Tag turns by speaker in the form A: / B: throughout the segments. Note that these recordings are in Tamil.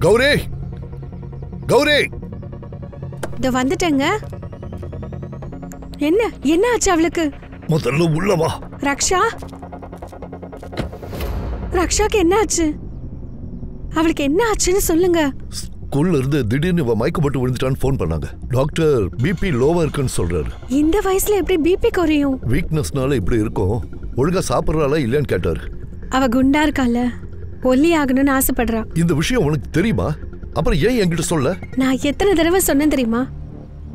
A: கௌரி கௌரி
B: இத வந்துட்டேங்க. என்ன என்ன ஆச்சு அவளுக்கு?
A: முதல்ல உள்ள வா.
B: ரக்ஷா, ரக்ஷாக்கு என்ன ஆச்சு? அவளுக்கு என்ன ஆச்சுன்னு சொல்லுங்க.
A: ஸ்கூல்ல இருந்து திடீர்னு மயக்கப்பட்டு விழுந்துட்டான்னு ஃபோன் பண்ணாங்க. டாக்டர் பிபி லோவா இருக்குன்னு சொல்றாரு.
B: இந்த வயசுல எப்படி பிபி குறையும்?
A: வீக்னஸ்னால இப்படி இருக்கும். ஒழுங்கா சாப்பிட்றாளா இல்லையான்னு கேட்டாரு.
B: அவ குண்டா இருக்கால, ஒல்லி ஆகணும்னு ஆசைப்படுறா.
A: இந்த விஷயம் உனக்கு தெரியுமா? அப்புறம் ஏன் என்கிட்ட சொல்ல?
B: நான் எத்தனை தடவை சொன்னேன் தெரியுமா?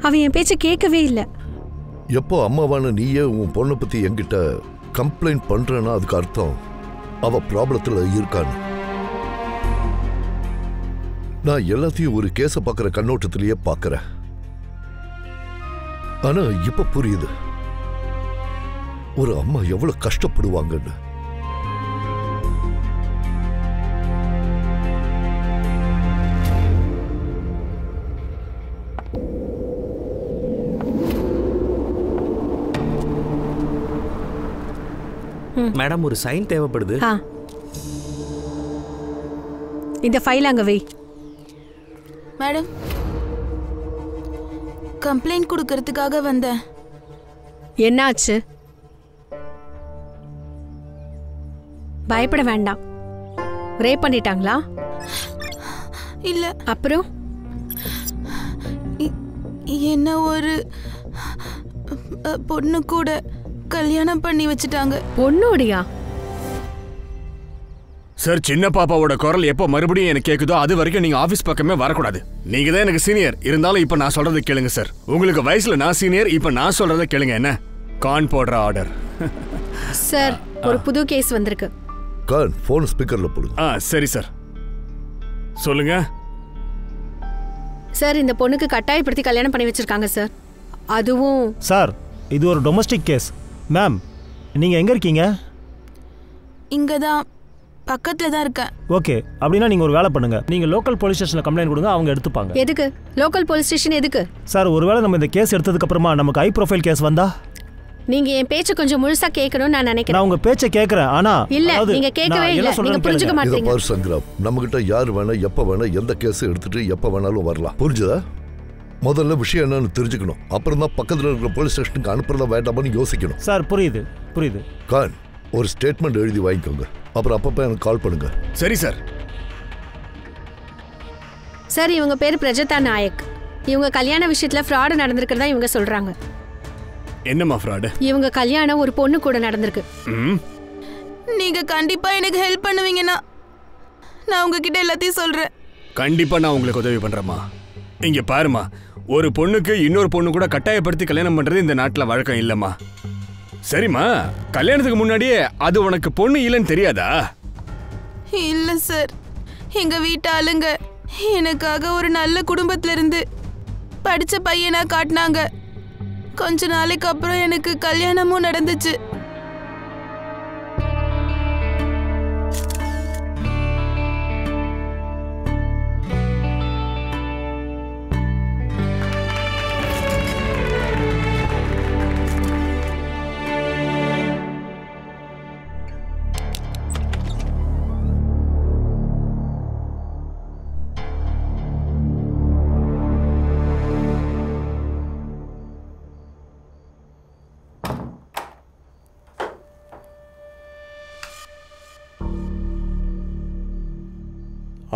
B: அவன் என் பேச்ச கேட்கவே இல்லை.
A: எப்போ அம்மாவான நீயே உன் பொண்ணை பத்தி என்கிட்ட கம்ப்ளைண்ட் பண்றேன்னா அதுக்கு அர்த்தம் அவ ப்ராப்ளத்துல இருக்கான்னு. நான் எல்லாத்தையும் ஒரு கேஸ பாக்குற கண்ணோட்டத்திலேயே பாக்குறேன். ஆனா இப்ப புரியுது ஒரு அம்மா எவ்வளவு கஷ்டப்படுவாங்கன்னு.
C: மேடம் ஒரு சைன் தேவைப்படுது.
B: இந்த ஃபைல் அங்க வை.
D: மேடம், கம்ப்ளைண்ட் கொடுக்கறதுக்காக வந்தேன்.
B: என்னாச்சு? பயப்பட வேண்டாம். ரேப் பண்ணிட்டாங்களா?
D: இல்ல.
B: அப்புறம்
D: என்ன ஒரு பொண்ணு கூட கல்யாணம் பண்ணி வச்சுட்டாங்க.
B: பொண்ணோடியா?
E: சார், சின்ன பாப்பாவோட குரல் எப்போ மறுபடியும் எனக்கு கேக்குதோ அது வரைக்கும் நீங்க ஆபீஸ் பக்கமே வரக்கூடாது. நீங்க தான் எனக்கு சீனியர். இருந்தாலும் இப்ப நான் சொல்றதை கேளுங்க சார். உங்களுக்கு வயசுல நான் சீனியர், இப்ப நான் சொல்றதை கேளுங்க. என்ன கான் போடுற ஆர்டர்.
B: சார், ஒரு புது கேஸ் வந்திருக்கு.
A: கான் போன் ஸ்பீக்கர்ல போடுங்க.
E: சரி சார், சொல்லுங்க
B: சார். இந்த பொண்ணுக்கு கட்டாயப்படுத்தி கல்யாணம் பண்ணி வச்சிருக்காங்க சார். அதுவும்
F: சார், இது ஒரு டொமஸ்டிக் கேஸ். மேம், நீங்க எங்க இருக்கீங்க?
D: இங்கதான், பக்கத்துல தான் இருக்கேன்.
F: ஓகே, அப்படின்னா நீங்க ஒரு வேலை பண்ணுங்க. நீங்க லோக்கல் போலீஸ் ஸ்டேஷன்ல கம்ப்ளைண்ட் கொடுங்க, அவங்க எடுத்துப்பாங்க.
B: எதுக்கு லோக்கல் போலீஸ் ஸ்டேஷன் எதுக்கு?
F: சார், ஒருவேளை நம்ம இந்த கேஸ் எடுத்ததுக்கு அப்புறமா நமக்கு ஹை ப்ரொஃபைல் கேஸ் வந்தா?
B: நீங்க என் பேச்ச கொஞ்சம் முழுசா கேட்கணும்னு நான் நினைக்கிறேன்.
F: நான் உங்க பேச்ச கேக்குறேன், ஆனா
B: இல்ல, நீங்க கேட்கவே இல்ல. நீங்க புரிஞ்சுக்க மாட்டீங்க.
A: இத பாரு சங்கராம், நம்ம கிட்ட யார் வேணா எப்ப வேணா எந்த கேஸ் எடுத்துட்டு எப்ப வேணாலும் வரலாம். புரிஞ்சுதா? முதல்ல விஷயம் என்னன்னு தெரிஞ்சுக்கணும். அப்புறம் தான் பக்கத்துல இருக்கிற போலீஸ் ஸ்டேஷனுக்கு அனுப்புறதா வேண்டாமான்னு யோசிக்கணும்.
F: சார், புரியுது புரியுது.
A: கான், ஒரு ஸ்டேட்மெண்ட் எழுதி வாங்கிக்கோங்க. அப்புறம் அப்பப்ப எனக்கு கால் பண்ணுங்க.
E: சரி சார்.
B: சார், இவங்க பேரு பிரஜதா நாயக். இவங்க கல்யாண விஷயத்துல ஃப்ராட் நடந்திருக்கிறதா இவங்க சொல்றாங்க.
E: என்னம்மா ஃப்ராட்?
B: இவங்க கல்யாணம் ஒரு பொண்ணு கூட நடந்திருக்கு.
D: நீங்க கண்டிப்பா எனக்கு ஹெல்ப் பண்ணுவீங்கன்னா நான் உங்ககிட்ட எல்லாத்தையும் சொல்றேன்.
E: கண்டிப்பா நான் உங்களுக்கு உதவி பண்றேம்மா. இங்க பாருமா, ஒரு பொண்ணுக்கு இன்னொரு பொண்ணு கூட கட்டாயப்படுத்தி கல்யாணம் பண்றது இந்த நாட்டுல வழக்கம் இல்லம்மா. சரிம்மா, கல்யாணத்துக்கு முன்னாடியே அது உனக்கு பொண்ணு இல்லைன்னு தெரியாதா?
D: இல்ல சார், எங்க வீட்டு ஆளுங்க எனக்காக ஒரு நல்ல குடும்பத்துல இருந்து படிச்ச பையனா காட்டினாங்க. கொஞ்ச நாளைக்கு அப்புறம் எனக்கு கல்யாணமும் நடந்துச்சு.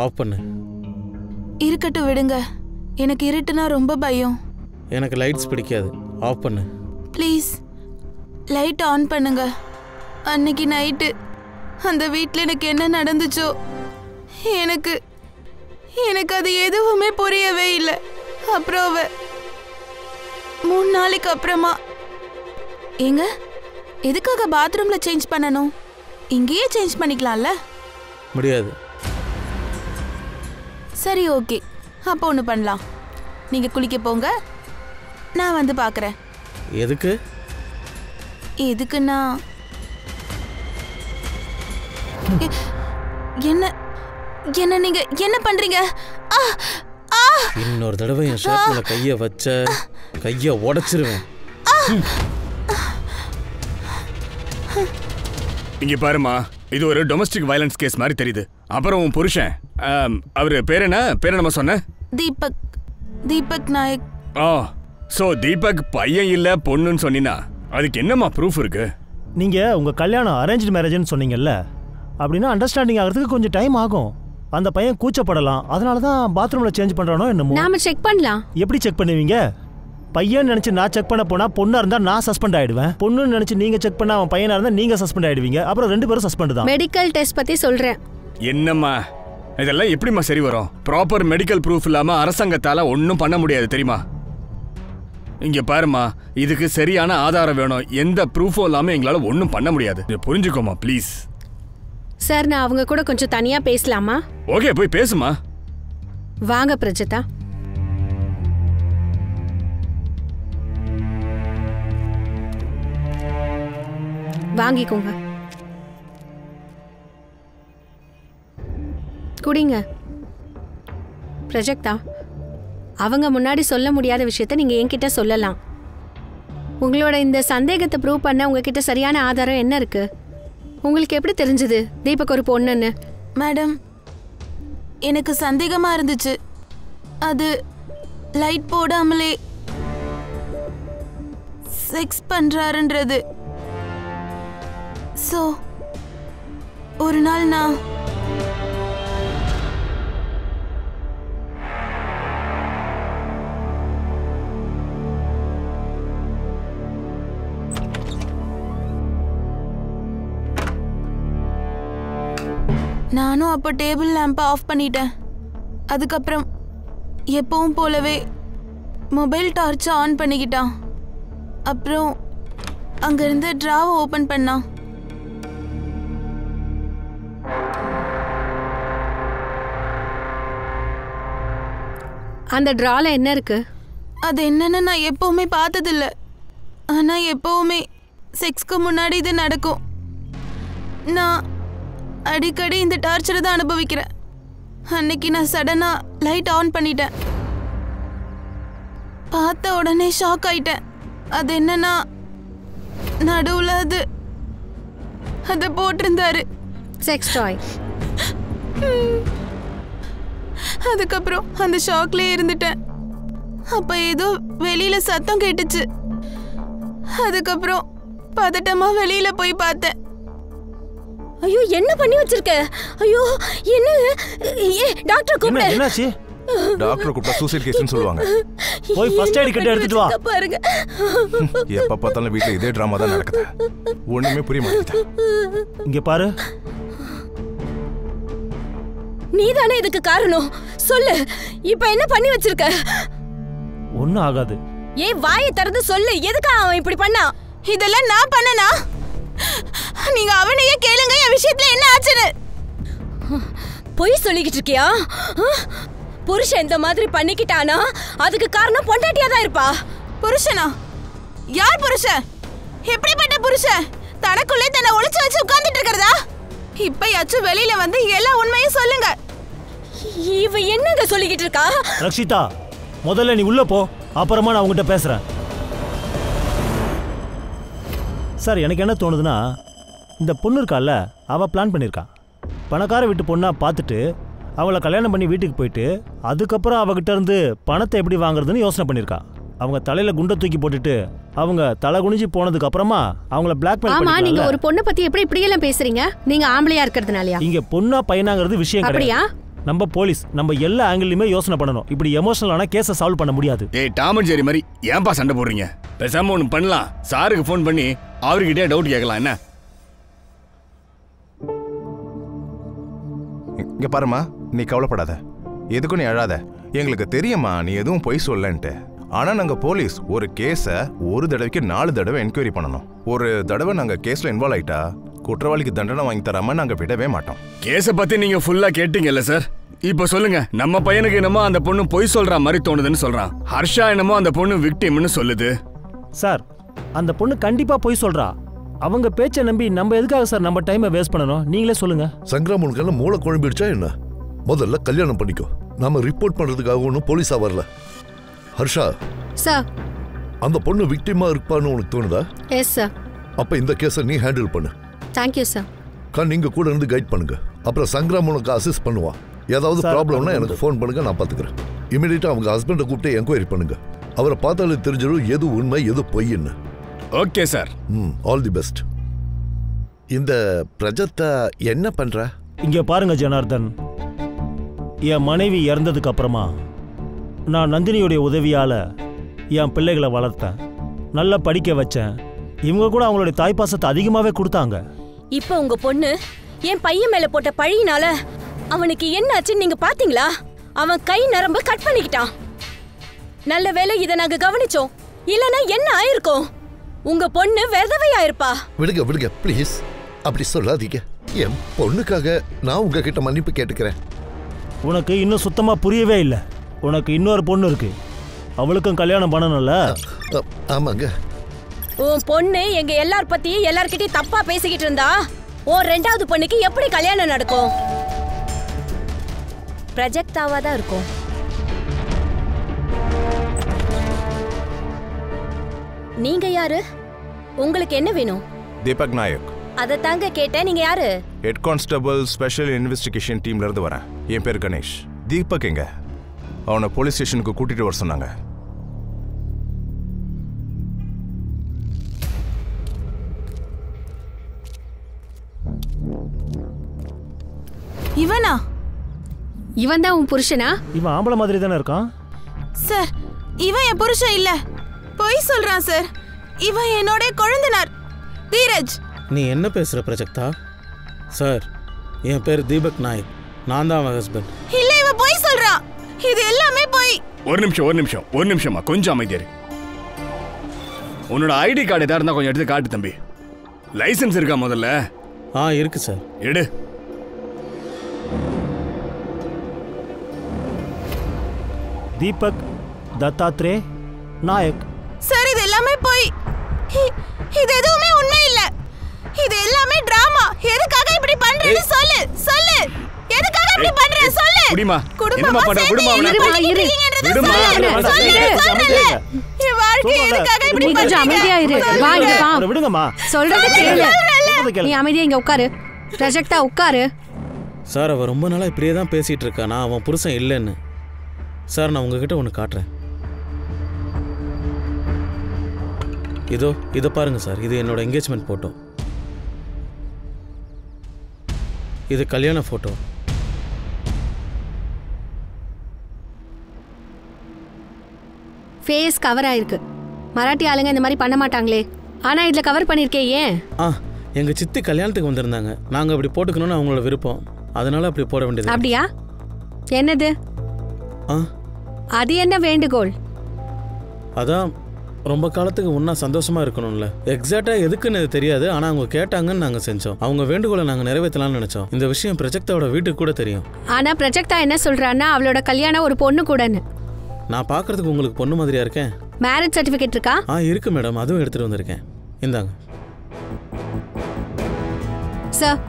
C: ஆஃப் பண்ணு.
D: இருக்கட்டும், விடுங்க. எனக்கு இருட்டுனா ரொம்ப பயம்.
C: எனக்கு லைட்ஸ் பிடிக்காது. ஆஃப் பண்ணு
D: ப்ளீஸ். லைட் ஆன் பண்ணுங்க. அன்னைக்கு நைட்டு அந்த வீட்டில் எனக்கு என்ன நடந்துச்சோ எனக்கு அது எதுவுமே புரியவே இல்லை. அப்புறம் 3 நாளைக்கு அப்புறமா ஏங்க, எதுக்காக பாத்ரூம்ல சேஞ்ச் பண்ணணும்? இங்கேயே சேஞ்ச் பண்ணிக்கலாம்ல?
C: முடியாது.
D: சரி, ஓகே. அப்போ ஒன்று பண்ணலாம். நீங்கள் குளிக்க போங்க, நான் வந்து பார்க்குறேன்.
C: எதுக்கு?
D: எதுக்குன்னா என்ன என்ன நீங்க என்ன பண்றீங்க?
C: இன்னொரு தடவை என் ஷர்ட்ல கைய வச்ச கைய உடைச்சிருவேன்.
E: இங்க பாருமா, இது ஒரு டொமஸ்டிக் வயலன்ஸ் கேஸ் மாதிரி தெரியுது. அப்புறம் உன் புருஷன் அவர் பேர் என்ன சொன்ன?
D: தீபக் நாயக்.
E: ஸோ தீபக் பையன் இல்லை பொண்ணுன்னு சொன்னீங்கன்னா அதுக்கு என்னம்மா ப்ரூஃப் இருக்கு?
F: நீங்கள் உங்கள் கல்யாணம் அரேஞ்ச் மேரேஜ்னு சொன்னீங்கல்ல, அப்படின்னா அண்டர்ஸ்டாண்டிங் ஆகிறதுக்கு கொஞ்சம் டைம் ஆகும். அந்த பையன் கூச்சப்படலாம், அதனால தான் பாத்ரூமில் சேஞ்ச் பண்ணுறானோ என்னமோ.
B: நாம செக் பண்ணலாம். எப்படி
F: செக் பண்ணுவீங்க? பையன் நினச்சி நான் செக் பண்ண போனால் பொண்ணாக இருந்தால் நான் சஸ்பெண்ட் ஆகிடுவேன். பொண்ணுன்னு நினச்சி நீங்கள் செக் பண்ணால் அவன் பையனாக இருந்தால் நீங்கள் சஸ்பெண்ட் ஆகிடுவீங்க. அப்புறம் 2 பேரும் சஸ்பெண்ட் தான்.
B: மெடிக்கல் டெஸ்ட் பற்றி சொல்கிறேன்.
E: என்னம்மா இதெல்லாம் எப்படிம்மா சரி வரும்? ப்ராப்பர் மெடிக்கல் ப்ரூஃப் இல்லாமல் அரசாங்கத்தால் ஒன்றும் பண்ண முடியாது தெரியுமா? இங்கே பாருமா, இதுக்கு சரியான ஆதாரம் வேணும். எந்த ப்ரூஃபும் இல்லாமல் எங்களால் ஒன்றும் பண்ண முடியாது. புரிஞ்சுக்கோமா ப்ளீஸ்.
B: சார், நான் அவங்க கூட கொஞ்சம் தனியாக பேசலாமா?
E: ஓகே, போய் பேசுமா.
B: வாங்க பிரஜிதா. வாங்கிக்கோங்க, குடிங்க. பிரஜக்தா, அவங்க முன்னாடி சொல்ல முடியாத விஷயத்த நீங்க என்கிட்ட சொல்லலாம். உங்களோட இந்த சந்தேகத்தை ப்ரூவ் பண்ண உங்ககிட்ட சரியான ஆதாரம் என்ன இருக்கு? உங்களுக்கு எப்படி தெரிஞ்சது தீபக் ஒரு பொண்ணுன்னு?
D: மேடம், எனக்கு சந்தேகமா இருந்துச்சு. அது லைட் போடாமலே செக்ஸ் பண்றாருன்றது. ஸோ ஒரு நாள் நானும் அப்போ டேபிள் லேம்பை ஆஃப் பண்ணிட்டேன். அதுக்கப்புறம் எப்பவும் போலவே மொபைல் டார்ச்சை ஆன் பண்ணிக்கிட்டான். அப்புறம் அங்கேருந்து ட்ராவை ஓப்பன் பண்ணான்.
B: அந்த ட்ரால என்ன இருக்கு?
D: அது என்னன்னு நான் எப்பவுமே பார்த்ததில்ல. ஆனால் எப்பவுமே செக்ஸ்க்கு முன்னாடி இது நடக்கும். நான் அடிக்கடி இந்த டார்ச்சரை தான் அனுபவிக்கிறேன். அன்னைக்கு நான் சடனாக லைட் ஆன் பண்ணிட்டேன். பார்த்த உடனே ஷாக் ஆயிட்டேன். அது என்னன்னா, நடுவில் அது போட்டிருந்தாரு,
B: செக்ஸ் டாய்.
D: அதுக்கப்புறம் அந்த ஷாக்லேயே இருந்துட்டேன். அப்போ ஏதோ வெளியில சத்தம் கேட்டுச்சு. அதுக்கப்புறம் பதட்டமா வெளியில போய் பார்த்தேன்.
G: ஐயோ, என்ன பண்ணி வச்சிருக்க? ஐயோ, என்ன? டாக்டர் கூப்பிடு.
F: என்னாச்சு?
H: டாக்டர் கூப்பிட்டா சூசைட் கேஸ்னு சொல்லுவாங்க.
F: போய் ஃபர்ஸ்ட் எய்ட் கிட்ட எடுத்துட்டு வா.
G: பாருங்க,
H: எப்ப பார்த்தாலும் வீட்ல இதே டிராமா தான் நடக்குது. ஒண்ணுமே புரிய மாட்டேங்குது.
F: இங்க பாரு,
G: நீதானே இதுக்கு காரணம். சொல்லு, இப்ப என்ன பண்ணி வச்சிருக்க?
F: ஒண்ணும் ஆகாது.
G: ஏன் வாயை திறந்து சொல்லு, எதுக்கு அவன் இப்படி பண்ணா?
D: இதெல்லாம் நான் பண்ணனா? நீங்க அவனையே கேளுங்க என் விஷயத்துல என்ன ஆச்சுன்னு.
G: பொய் சொல்லிக்கிட்டு இருக்கியா? புருஷன் இந்த மாதிரி பண்ணிக்கிட்டானா அதுக்கு காரணம் பொண்டாட்டியா தான் இருப்பா.
D: புருஷனா? யார் புருஷன்? எப்படிப்பட்ட புருஷன்? தனக்குள்ளே தன்னை ஒளிச்சு வச்சு உட்கார்ந்துட்டு இருக்கிறதா? இப்பயாச்சும் வெளியில வந்து எல்லா உண்மையும் சொல்லுங்க.
G: இவ என்னங்க சொல்லிக்கிட்டு இருக்கா?
F: ரக்ஷிதா, முதல்ல நீ உள்ள போ, அப்புறமா நான் உங்ககிட்ட பேசுறேன். சார், எனக்கு என்ன தோணுதுன்னா, இந்த பொண்ணு இருக்கால, அவ பிளான் பண்ணியிருக்கா. பணக்கார வீட்டு பொண்ணா பார்த்துட்டு அவளை கல்யாணம் பண்ணி வீட்டுக்கு போயிட்டு அதுக்கப்புறம் அவகிட்ட இருந்து பணத்தை எப்படி வாங்குறதுன்னு யோசனை பண்ணியிருக்கா. அவங்க தலையில குண்டை தூக்கி போட்டுட்டு அவங்க தலை குனிஞ்சு போனதுக்கு அப்புறமா அவங்கள பிளாக்மெயில்
B: ஆமா,
F: பண்ணி.
B: நீங்க ஒரு பொண்ணை பத்தி எப்படி இப்படி எல்லாம் பேசுறீங்க? நீங்க ஆம்பளையா இருக்கிறதுனாலயா?
F: இங்க பொண்ணா பையனாங்கிறது விஷயம்
B: அப்படியா?
F: கிடையாது. நம்ம போலீஸ் நம்ம எல்லா ஆங்கிள்லயுமே யோசனை பண்ணணும். இப்படி எமோஷனலான கேஸை சால்வ் பண்ண முடியாது.
E: ஏய் டாம் அண்ட் ஜெரி மாதிரி ஏன்பா சண்டை போடுறீங்க? பேசாம ஒன்று பண்ணலாம். சாருக்கு ஃபோன் பண்ணி அவர்கிட்டே டவுட் கேட்கலாம். என்ன?
H: இங்க பாருமா, நீ கவலைப்படாத, எதுக்கும் நீ அழாத. எங்களுக்கு தெரியுமா நீ எதுவும் பொய் சொல்லன்ட்டு. ஆனா நாங்க போலீஸ் ஒரு கேஸை ஒரு தடவைக்கு 4 தடவை என்கொயரி பண்ணணும். ஒரு தடவை நாங்க கேஸ்ல இன்வால்வ் ஆயிட்டா குற்றவாளிக்கு தண்டனை வாங்கி தராம நாங்க விடவே மாட்டோம்.
E: கேஸை பத்தி நீங்க ஃபுல்லா கேட்டீங்கல்ல சார்? இப்போ சொல்லுங்க, நம்ம பையனுக்கு என்னமோ அந்த பொண்ணு பொய் சொல்ற மாதிரி தோணுதுன்னு சொல்றான். ஹர்ஷா என்னமோ அந்த பொண்ணு விக்டிம்னு சொல்லுது.
F: சார், அந்த பொண்ணு கண்டிப்பா பொய் சொல்றா. அவங்க பேச்சை நம்பி நம்ம எதுக்காக சார் நம்ம டைமை வேஸ்ட் பண்ணணும்? நீங்களே சொல்லுங்க.
A: சங்கராமனுக்கெல்லாம் மூளை குழம்பிடுச்சா என்ன? முதல்ல கல்யாணம் பண்ணிக்கோ. நாம ரிப்போர்ட் பண்றதுக்காக ஒன்றும் போலீஸா வரல. ஹர்ஷா
B: சார்,
A: அந்த பொண்ணு விக்டிமா இருப்பான்னு உனக்கு தோணுதா?
B: Yes sir.
A: அப்ப இந்த கேஸை நீ ஹேண்டில் பண்ணு.
B: Thank you sir.
A: நீங்க கூட இருந்து கைட் பண்ணுங்க. அப்புறம் சங்கராம் உனக்கு அசிஸ்ட் பண்ணுவான். ஏதாவது
F: சார்,
A: ப்ராப்ளம்னா
F: அது
A: எனக்கு ஃபோன் பண்ணுங்க, நான் பார்த்துக்கிறேன். இமீடியட்டாக அவங்க ஹஸ்பண்டை கூப்பிட்டு என்கொயரி பண்ணுங்க. அவரை பார்த்தாலே தெரிஞ்சிடும் எது உண்மை எது பொய்ன்னு.
E: Okay sir.
A: All the best. இந்த பிரஜத்தா என்ன பண்ற?
F: இங்கே பாருங்க ஜனார்தன், என் மனைவி இறந்ததுக்கு அப்புறமா நான் நந்தினியுடைய உதவியால் என் பிள்ளைகளை வளர்த்தேன், நல்லா படிக்க வச்சேன். இவங்க கூட அவங்களுடைய தாய்ப்பாசத்தை அதிகமாகவே கொடுத்தாங்க.
G: இப்போ உங்க பொண்ணு என் பையன் மேல போட்ட பழியினால அவனுக்கு என்ன ஆச்சுன்னு நீங்க பாத்தீங்களா? அவன் கை நரம்பு கட் பண்ணிக்கிட்டான். நல்ல வேளை இதை நாங்க கவனிச்சோம், இல்லனா என்ன ஆயிருக்கும்? உங்க பொண்ணு விதவையா இருப்பா.
A: விடுங்க விடுங்க ப்ளீஸ், அப்படி சொல்லாதீங்க. என் பொண்ணுக்காக நான் உங்ககிட்ட மன்னிப்பு கேட்டுக்கிறேன்.
F: உனக்கு இன்னும் சுத்தமாக புரியவே இல்லை. உனக்கு இன்னொரு பொண்ணு இருக்கு, அவளுக்கும் கல்யாணம் பண்ணணும்ல?
A: ஆமாங்க.
G: உன் பொண்ணு எங்க எல்லார் பத்தியும் எல்லார்கிட்டயும் தப்பா பேசிக்கிட்டு இருந்தா உன் ரெண்டாவது பொண்ணுக்கு எப்படி கல்யாணம் நடக்கும்? பிரஜக்தாவா தான் இருக்கும். நீங்க யாரு? உங்களுக்கு என்ன வேணும்?
H: தீபக் நாயக்.
G: அதை தாங்க கேட்டேன். நீங்க யாரு?
H: ஹெட் கான்ஸ்டபிள் ஸ்பெஷல் இன்வெஸ்டிகேஷன் டீம்ல இருந்து வரேன். என் பேர் கணேஷ். தீபக் எங்க? அவனை போலீஸ் ஸ்டேஷனுக்கு கூட்டிட்டு வர சொன்னாங்க.
D: இவனா?
B: இவன் தான் உன் புருஷனா?
F: இவன் ஆம்பளை மாதிரி தானே இருக்கான்.
D: சார், இவன் என் புருஷன் இல்ல, பொய் சொல்றான் சார். இவன் என்னோட குழந்தைனார் தீரஜ்.
C: நீ என்ன பேசுற பிரஜக்தா? சார், என் பேர் தீபக் நாயக், நான் தான் அவன் ஹஸ்பண்ட்.
D: இல்ல, இவன் பொய் சொல்றான். இது எல்லாமே பொய்.
E: ஒரு நிமிஷமா கொஞ்சம் அமைதியாரு. உன்னோட ஐடி கார்டு ஏதாவது இருந்தா கொஞ்சம் எடுத்து காட்டு தம்பி. லைசன்ஸ் இருக்கா முதல்ல?
C: இருக்கு சார்.
E: எடு.
F: தீபக் தத்தாத்ரே நாயக்.
D: சார், இது எல்லாமே பொய். இது எதுவுமே உண்மை இல்ல. இது எல்லாமே டிராமா. எதுக்காக இப்படி பண்றேன்னு சொல்லு. சொல்லு, எதுக்காக இப்படி பண்ற சொல்லு.
E: குடிமா.
D: என்னமா பண்ற? குடுமா அவனை.
E: விடுமா.
D: இந்த வாழ்க்கை எதுக்காக இப்படி பண்ற?
B: கொஞ்சம் அமைதியா இரு. வா இங்க வா.
F: விடுங்கம்மா.
B: சொல்றது கேளு. நீ அமைதியா இங்க உட்காரு. பிரஜக்தா உட்காரு.
C: சார், அவன் ரொம்ப நாளா இப்படியே தான் பேசிட்டு இருக்கா. நான் அவன் புருஷன் இல்லைன்னு. சார், நான் உங்ககிட்ட ஒன்று காட்டுறேன். இதை பாருங்க சார். இது என்னோட என்கேஜ்மெண்ட் ஃபோட்டோ. இது கல்யாண ஃபோட்டோ.
B: ஃபேஸ் கவர் ஆயிருக்கு. மராட்டி ஆளுங்க இந்த மாதிரி பண்ண மாட்டாங்களே. ஆனா இதுல கவர் பண்ணிருக்கே ஏன்?
C: எங்க சித்தி கல்யாணத்துக்கு வந்திருந்தாங்க. நாங்க அப்படி போட்டுக்கணும்னு அவங்களோட விருப்பம். அதனால அப்படி போட வேண்டியது.
B: அப்படியா? என்னது அது? என்ன வேண்டுகோள்?
C: அதான் ரொம்ப காலத்துக்கு முன்னா சந்தோஷமா இருக்கணும்ல. எக்ஸாக்டா எதுக்குன்னு தெரியாது. ஆனா அவங்க கேட்டாங்கன்னு நாங்க செஞ்சோம். அவங்க வேண்டுகோளை நாங்க நிறைவேற்றலாம்னு நினைச்சோம். இந்த விஷயம் பிரஜக்தாவோட வீட்டுக்கு கூட தெரியும்.
B: ஆனா பிரஜக்தா என்ன சொல்றான்னா அவளோட கல்யாணம் ஒரு பொண்ணு கூடன்னு.
C: நான் பாக்குறதுக்கு உங்களுக்கு பொண்ணு மாதிரியா இருக்கேன்.
B: மேரேஜ் சர்டிபிகேட் இருக்கா?
C: இருக்கு மேடம், அதுவும் எடுத்துட்டு வந்திருக்கேன். இந்தாங்க
B: சார்.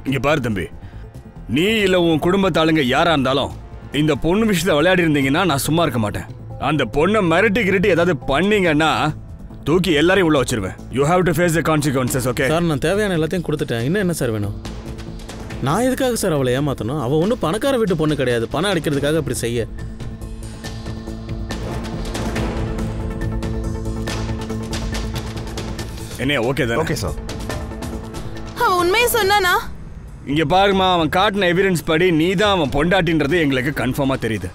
E: இங்க பாரு தம்பி, நீ இல்ல உன் குடும்பத்தாளுங்க யாரா இருந்தாலும் இந்த பொண்ணு விஷயத்தை விளையாடி இருந்தீங்கன்னா நான் சும்மா இருக்க மாட்டேன். அந்த பொண்ணை மிரட்டி கிரட்டி ஏதாவது பண்ணீங்கன்னா தூக்கி எல்லாரையும் உள்ள வச்சிருவேன். You have to face the consequences. Okay
C: sir, நான் தேவையான எல்லாத்தையும் கொடுத்துட்டேன். இன்னும் என்ன சார் வேணும்? நான் எதுக்காக சார் அவளை ஏமாத்தணும்? அவள் ஒன்றும் பணக்கார வீட்டு பொண்ணு கிடையாது. பணம் அடிக்கிறதுக்காக அப்படி செய்ய.
E: என்ன ஓகே தான்?
H: Okay sir.
D: அவன் உண்மையை சொன்னானா?
E: இங்க பாருமா, அவன் காட்டின எவிடன்ஸ் படி நீ தான் அவன் பொண்டாட்டின்றது எங்களுக்கு கன்ஃபார்மா தெரியுது.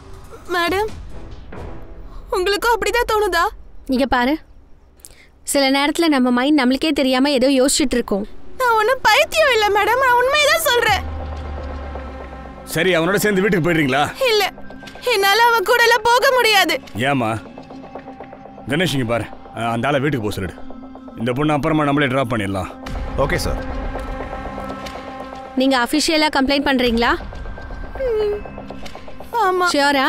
D: மேடம், உங்களுக்கும் அப்படிதான் தோணுதா?
B: இங்க பாரு, சில நேரத்துல நம்ம மைண்ட் நம்மளுக்கே தெரியாம ஏதோ யோசிச்சுட்டு இருக்கோம்.
D: நான் ஒன்றும் பைத்தியம் இல்லை மேடம், நான் உண்மையதான் சொல்றேன்.
E: சரி, அவனோட சேர்ந்து வீட்டுக்கு போயிடுறீங்களா?
D: இல்ல, என்னால அவன் கூட எல்லாம் போக முடியாது.
E: ஏமா? கணேஷ் இங்க பாரு, அந்த ஆளை வீட்டுக்கு போக சொல்லிடு. இந்த பொண்ணு அப்புறமா நம்மளே டிராப் பண்ணிடலாம்.
H: Okay sir.
B: நீங்க அபிஷியலா கம்ப்ளைண்ட் பண்றீங்களா?
D: ஆமா.
B: ஷியோரா?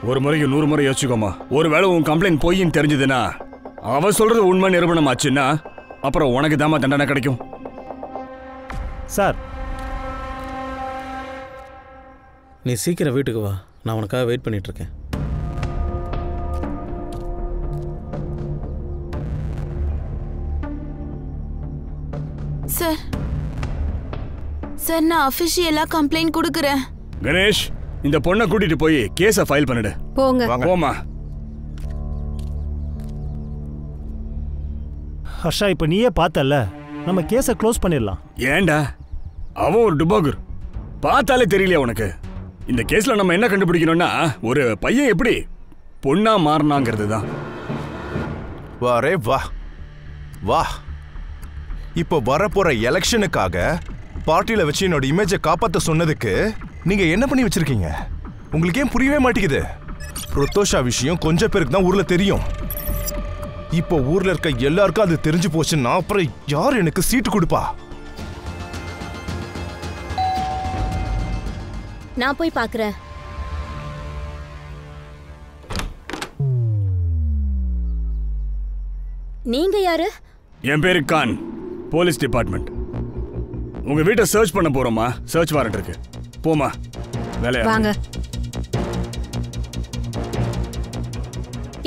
E: ஒரு முறைக்கு 100 முறை யோசிச்சுக்கோமா. ஒருவேளை உன் கம்ப்ளைண்ட் பொய்ன்னு தெரிஞ்சதுன்னா, அவ சொல்றது உண்மை நிரூபணம் ஆச்சுன்னா அப்புறம் உனக்கு தாமா தண்டனை கிடைக்கும்.
F: சார்,
C: நீ சீக்கிரம் வீட்டுக்கு வா. நான் உனக்காக வெயிட் பண்ணிட்டு இருக்கேன்.
D: சார் சார் நான் அஃபிஷியலா கம்ப்ளைண்ட் கொடுக்குறேன்.
E: கணேஷ், இந்த பொண்ணை கூட்டிட்டு போய் கேஸை ஃபைல் பண்ணிடு.
B: போங்க.
E: போமா.
F: ஹர்ஷா, இப்போ நீயே பார்த்தல, நம்ம கேஸை க்ளோஸ் பண்ணிடலாம்.
E: ஏண்டா, அவன் ஒரு டுபாகர், பார்த்தாலே தெரியலையா உனக்கு? இந்த கேஸ்ல நம்ம என்ன கண்டுபிடிக்கணும்னா, ஒரு பையன் எப்படி பொண்ணா மாறினாங்கிறது தான்.
H: வா ரே வா வா. இப்போ வரப்போற எலெக்ஷனுக்காக பார்ட்டியில வச்சு என்னோட இமேஜை காப்பாற்ற சொன்னதுக்கு நீங்க என்ன பண்ணி வச்சிருக்கீங்க? உங்களுக்கு ஏன் புரியவே மாட்டேங்குது? பிரதோஷா விஷயம் கொஞ்சம் பேருக்கு தான் ஊர்ல தெரியும். இப்போ ஊர்ல இருக்க எல்லாருக்கும் அது தெரிஞ்சு போச்சுன்னா அப்புறம் யார் எனக்கு சீட்டு கொடுப்பா?
G: நான் போய் பார்க்கறேன். நீங்க யாரு?
E: என் பேரு கான், போலீஸ் டிபார்ட்மெண்ட். உங்க வீட்டை சர்ச் பண்ண போறோமா? சர்ச் வாரண்ட் இருக்கு. போமா, வேலையா
B: வாங்க.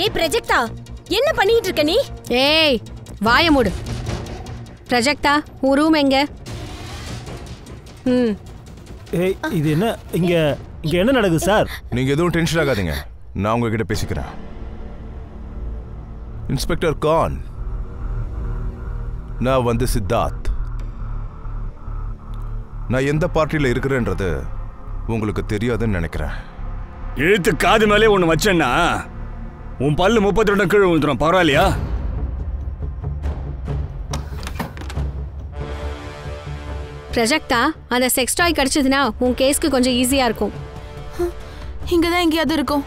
G: ஏய் பிரஜெக்டா, என்ன பண்ணிட்டு இருக்க நீ?
B: ஏய், வாய மூடு. பிரஜெக்டா, உன் ரூம் எங்க?
F: ஏய், இது என்ன இங்க என்ன நடக்குது சார்?
H: நீங்க எதுவும் டென்ஷன் ஆகாதீங்க, நான் உங்ககிட்ட பேசிக்கிறேன். இன்ஸ்பெக்டர் கான், நான் வந்து சித்தார்த். நான் எந்த பார்ட்டியில் இருக்கிறேன்றது உங்களுக்கு தெரியாதுன்னு நினைக்கிறேன்.
E: எழுத்து காது மேலே ஒன்று வச்சேன்னா உன் பல்லு 32 கீழே விழுந்துடும். பரவாயில்லையா?
B: பிரஜெக்டா, அந்த செக்ஸ் டாய் கிடைச்சதுன்னா உன் கேஸ்க்கு கொஞ்சம் ஈஸியா இருக்கும்.
D: இங்கதான் எங்கேயாவது இருக்கும்.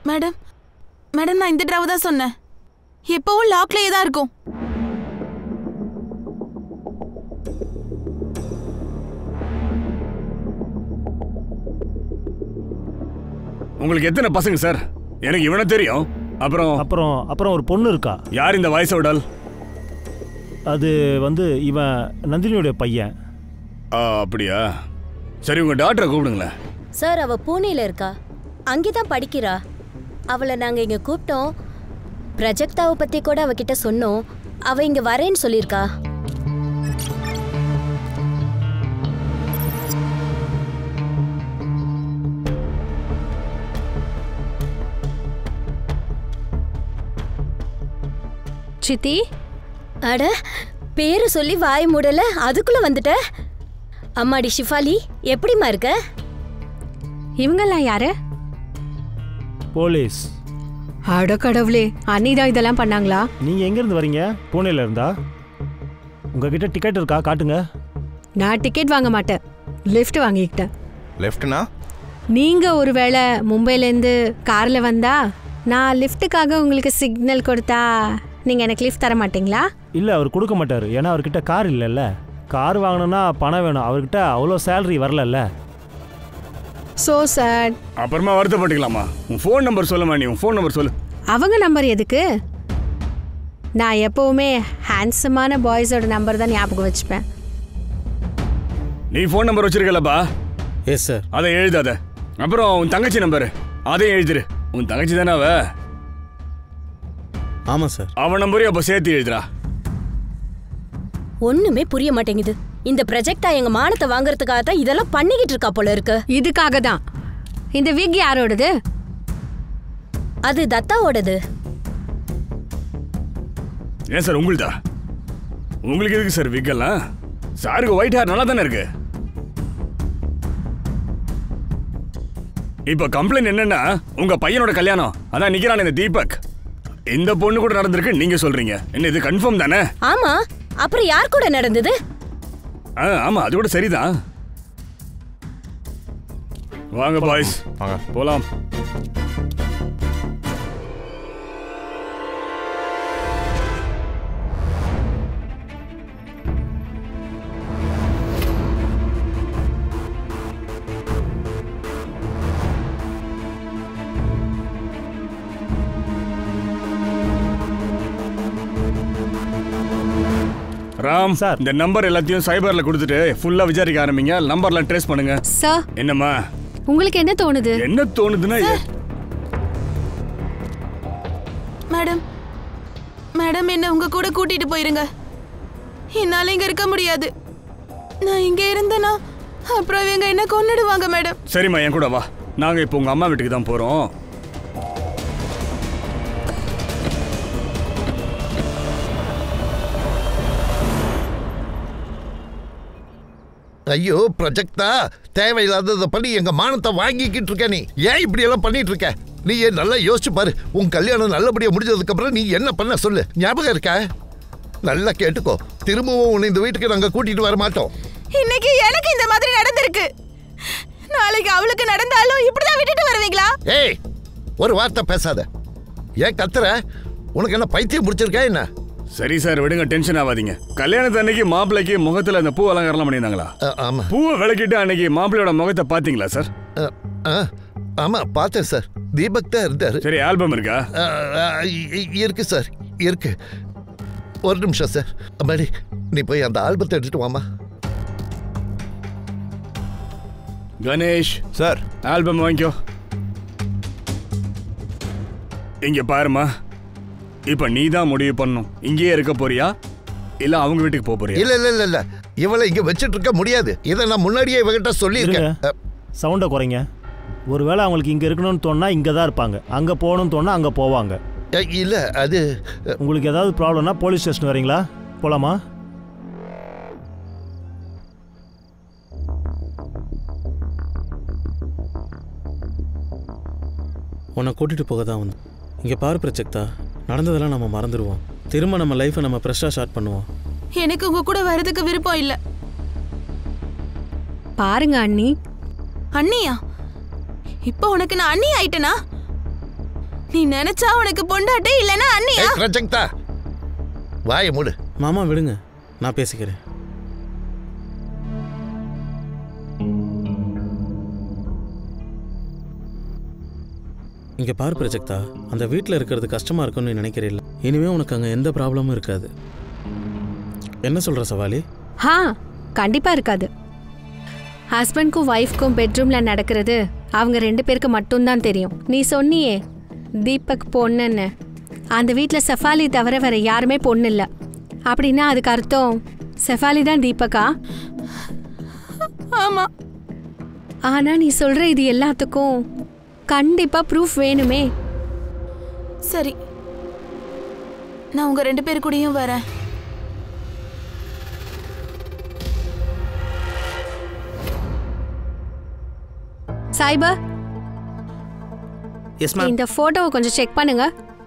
D: மேடம் மேடம், நான் இந்த டிராவை தான் சொன்னேன். எப்பவும் லாக்லயே தான் இருக்கும்.
E: உங்களுக்கு எத்தனை பசங்க சார்? எனக்கு இவனை தெரியும். அப்புறம்
F: அப்புறம் அப்புறம் ஒரு பொண்ணு இருக்கா.
E: யார் இந்த வயசை விடால்?
F: அது வந்து இவன் நந்தினியோட பையன்.
E: அப்படியா? சரி, உங்க டாக்டரை கூப்பிடுங்களேன்.
G: சார், அவ பூனேல இருக்கா, அங்கேதான் படிக்கிறா. அவளை நாங்க இங்க கூப்பிட்டோம். பிரஜெக்டாவை பத்தி கூட அவகிட்ட சொன்னோம். அவ இங்க வரேன்னு சொல்லியிருக்கா.
B: சித்தி,
G: அட, பேரு சொல்லி வாய் மூடல, அதுக்குள்ள வந்துட்ட. அம்மாடி ஷிஃபாலி, எப்படிமா இருக்க?
B: இவங்கெல்லாம் யாரு?
F: போலீஸ்.
B: அட கடவுளே, அன்னிதான் இதெல்லாம் பண்ணாங்களா?
F: நீங்க எங்க இருந்து வரீங்க? பூனேல இருந்தா? உங்ககிட்ட டிக்கெட் இருக்கா? காட்டுங்க.
B: நான் டிக்கெட் வாங்க மாட்டேன், லிஃப்ட் வாங்கிக்கிட்டேன்.
H: லெஃப்ட்னா?
B: நீங்க ஒருவேளை மும்பைலேருந்து கார்ல வந்தா நான் லிஃப்ட்டுக்காக உங்களுக்கு சிக்னல் கொடுத்தா நீங்க எனக்கு லிஃப்ட் தர மாட்டீங்களா?
F: இல்ல, அவர் கொடுக்க மாட்டாரு. ஏன்னா அவர்கிட்ட கார் இல்லைல்ல. கார் வாங்கணும்னா பணம் வேணும். அவர்கிட்ட அவ்வளோ சேலரி வரலல்ல.
B: So sir.
E: அப்புறமா வருத்தப்பட்டுக்கலாமா? உன் ஃபோன் நம்பர் சொல்லுமா. நீ உன் ஃபோன் நம்பர் சொல்லு.
B: அவங்க நம்பர் எதுக்கு? நான் எப்பவுமே ஹேண்ட்ஸமான பாய்ஸோட நம்பர் தான் ஞாபகம் வச்சுப்பேன்.
E: நீ ஃபோன் நம்பர் வச்சிருக்கலப்பா?
C: Yes sir.
E: அதை எழுதாத. அப்புறம் உன் தங்கச்சி நம்பர் அதையும் எழுதிரு. உன் தங்கச்சி தானே அவ?
C: ஆமாம் சார்.
E: அவன் நம்பரையும் அப்போ சேர்த்து எழுதுறா.
G: ஒண்ணுமே புரிய மாட்டேங்குது. இந்த ப்ராஜெக்டா எங்க மானத்தை வாங்குறதுக்காக தான் இதெல்லாம் பண்ணிக்கிட்டு இருக்கா போல இருக்கு.
B: இதுக்காக தான். இந்த விக் யாரோடது?
G: அது தத்தாவோடது.
E: ஏன் சார் உங்களுதா? உங்களுக்கு எதுக்கு சார் விக் எல்லாம்? சாருக்கு ஒயிட் ஹேர் நல்லா தானே இருக்கு. இப்போ கம்ப்ளைண்ட் என்னன்னா உங்க பையனோட கல்யாணம் அதான் நிக்கிறான் இந்த தீபக். இந்த பொண்ணு கூட நடந்திருக்கு நீங்க சொல்றீங்க. என்ன இது கன்ஃபார்ம் தானே?
G: ஆமா. அப்புறம் யார் கூட நடந்தது?
E: ஆமா, அது கூட சரிதான். வாங்க பாய்ஸ்,
H: வாங்க
E: போலாம். ராம்
F: சார்.
E: இந்த நம்பர் எல்லாத்தையும் சைபர்ல கொடுத்துட்டு ஃபுல்லா விசாரிக்க ஆரம்பிங்க. நம்பர்லாம் ட்ரேஸ் பண்ணுங்க.
B: சார்
E: என்னம்மா
B: உங்களுக்கு என்ன தோணுது?
E: என்ன தோணுதுன்னா
D: மேடம் மேடம் என்ன உங்க கூட கூட்டிட்டு போயிருங்க. என்னால இங்க இருக்க முடியாது. நான் இங்க இருந்தேனா அப்புறம் இவங்க என்ன கொன்னுடுவாங்க மேடம்.
E: சரிம்மா என் கூட வா. நாங்க இப்போ உங்க அம்மா வீட்டுக்கு தான் போறோம்.
A: ஐயோ ப்ரொஜெக்டா, தேவையில்லாததை பண்ணி எங்க மானத்தை வாங்கிக்கிட்டு இருக்க. நீ ஏன் இப்படி எல்லாம் பண்ணிட்டு இருக்க? நீ ஏன் நல்லா யோசிச்சு பாரு. உன் கல்யாணம் நல்லபடியா முடிஞ்சதுக்கு அப்புறம் நீ என்ன பண்ண சொல்லு. ஞாபகம் இருக்கா? நல்லா கேட்டுக்கோ. திரும்பவும் உன்னை இந்த வீட்டுக்கு நாங்க கூட்டிட்டு வர மாட்டோம்.
D: இன்னைக்கு எனக்கு இந்த மாதிரி நடந்திருக்கு. நாளைக்கு அவளுக்கு நடந்தாலும் இப்படிதான் விட்டுட்டு வருவீங்களா?
A: ஏய், ஒரு வார்த்தை பேசாத. ஏன் கத்துற? உனக்கு என்ன பைத்தியம் முடிச்சிருக்கா என்ன?
E: சரி சார் விடுங்க, டென்ஷன் ஆகாதீங்க. கல்யாணத்து அன்னைக்கு மாப்பிள்ளைக்கு முகத்துல அந்த பூ அலங்காரம் பண்ணியிருந்தாங்களா?
A: ஆமா.
E: பூவை விளக்கிட்டு அன்னைக்கு மாப்பிள்ளையோட முகத்தை பாத்தீங்களா சார்?
A: ஆமா பார்த்தேன் சார். தீபக் தான் இருந்தாரு.
E: சரி ஆல்பம் இருக்கா?
A: இருக்கு சார், இருக்கு. ஒரு நிமிஷம் சார். அம்மாடி, நீ போய் அந்த ஆல்பத்தை எடுத்துட்டு வாமா.
E: கணேஷ்
H: சார்,
E: ஆல்பம் வாங்கிக்கோ. இங்க பாருமா, இப்ப நீ தான் முடிவு பண்ணும். இங்கேயே இருக்க போறியா இல்ல அவங்க வீட்டுக்கு போறியா?
A: இல்ல இல்ல இல்ல இல்ல, இவளை இங்க வச்சிட்டு இருக்க முடியாது. இதை நான் முன்னாடியே இவகிட்ட சொல்லியிருக்கேன்.
F: சவுண்டை குறைங்க. ஒருவேளை அவங்களுக்கு இங்கே இருக்கணும்னு தோணா இங்கே தான் இருப்பாங்க, அங்கே போகணும்னு தோணா அங்கே போவாங்க.
A: இல்ல அது
F: உங்களுக்கு ஏதாவது ப்ராப்ளம்னா போலீஸ் ஸ்டேஷன் வரீங்களா? போகலாமா?
C: உன்னை கூட்டிகிட்டு போக தான் வந்து. இங்கே பாரு பிரச்சக்தா, நடந்ததெல்லாம் நம்ம மறந்துடுவோம். திரும்ப நம்ம லைஃப்பை நம்ம ஃப்ரெஷ்ஷாக ஸ்டார்ட் பண்ணுவோம்.
D: எனக்கு உங்க கூட வரதுக்கு விருப்பம் இல்ல.
B: பாருங்க அண்ணி.
D: அண்ணியா? இப்போ உனக்கு நான் அண்ணி ஆயிட்டனா? நீ நினைச்சா உனக்கு பொண்டாட்டி இல்லனா அண்ணியா?
A: பிரஜக்தா, வாயை மூடு.
C: மாமா விடுங்க, நான் பேசிக்கிறேன். இங்கே பாரு பிரஜக்தா, அந்த வீட்டில் இருக்கிறது கஷ்டமாக இருக்குன்னு நினைக்கிறீல்ல? இனிமே உனக்கு அங்கே எந்த ப்ராப்ளமும் இருக்காது. என்ன சொல்கிற சவாலி?
B: கண்டிப்பா இருக்காது. ஹஸ்பண்ட்க்கும் ஒய்ஃப்க்கும் பெட்ரூம்ல நடக்கிறது அவங்க 2 பேருக்கு மட்டும்தான் தெரியும். நீ சொன்னியே தீபக் பொண்ணுன்னு. அந்த வீட்டில் செஃபாலி தவிர வேற யாருமே பொண்ணு இல்லை. அப்படின்னா அதுக்கு அர்த்தம் செஃபாலி தான் தீபக்கா?
D: ஆமா.
B: ஆனா நீ சொல்ற இது எல்லாத்துக்கும் கண்டிப்பா ப்ரூஃப் வேணுமே.
D: சரி, நான் உங்க 2 பேர் கூடயும் வரேன்.
B: சைபர்,
I: எஸ் மேம்.
B: இந்த போட்டோவை கொஞ்சம் செக் பண்ணுங்க.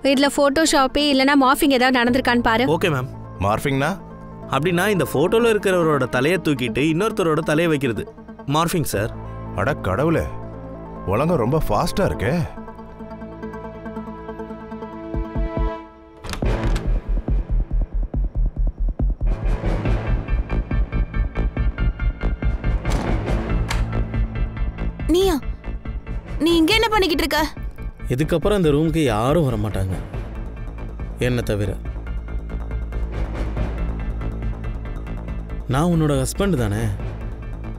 B: இதுல போட்டோஷாப்பே இல்லனா மார்ஃபிங் ஏதாவது நடந்திருக்கான்னு பாரு.
I: Okay ma'am.
H: மார்ஃபிங்னா?
I: அப்படின்னா இந்த போட்டோல இருக்கிறவரோட தலையை தூக்கிட்டு இன்னொருத்தரோட தலையை வைக்கிறது மார்ஃபிங் சார்.
H: அட கடவுளே, உலகம் ரொம்ப ஃபாஸ்டா இருக்கே.
D: நீயா? நீ இங்க என்ன பண்ணிக்கிட்டு இருக்க?
C: இதுக்கப்புறம் இந்த ரூமுக்கு யாரும் வர மாட்டாங்க என்ன தவிர. நான் உன்னோட ஹஸ்பண்ட் தானே.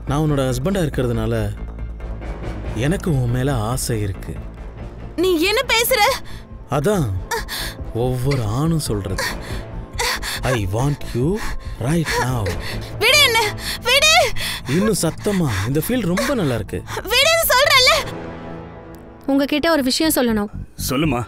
C: நான் உன்னோட ஹஸ்பண்டாக இருக்கிறதுனால எனக்கு உன் மேலே ஆசை இருக்கு.
D: நீ என்ன பேசுற?
C: அதான் ஒவ்வொரு ஆணும் சொல்றது. I want you right now.
D: விடு என்ன, விடு.
B: இன்னும் சத்தமா. இந்த ஃபீல் ரொம்ப நல்லா இருக்கு.
D: விடுன்னு சொல்றல்ல.
B: உங்ககிட்ட ஒரு விஷயம் சொல்லணும்.
E: சொல்லுமா.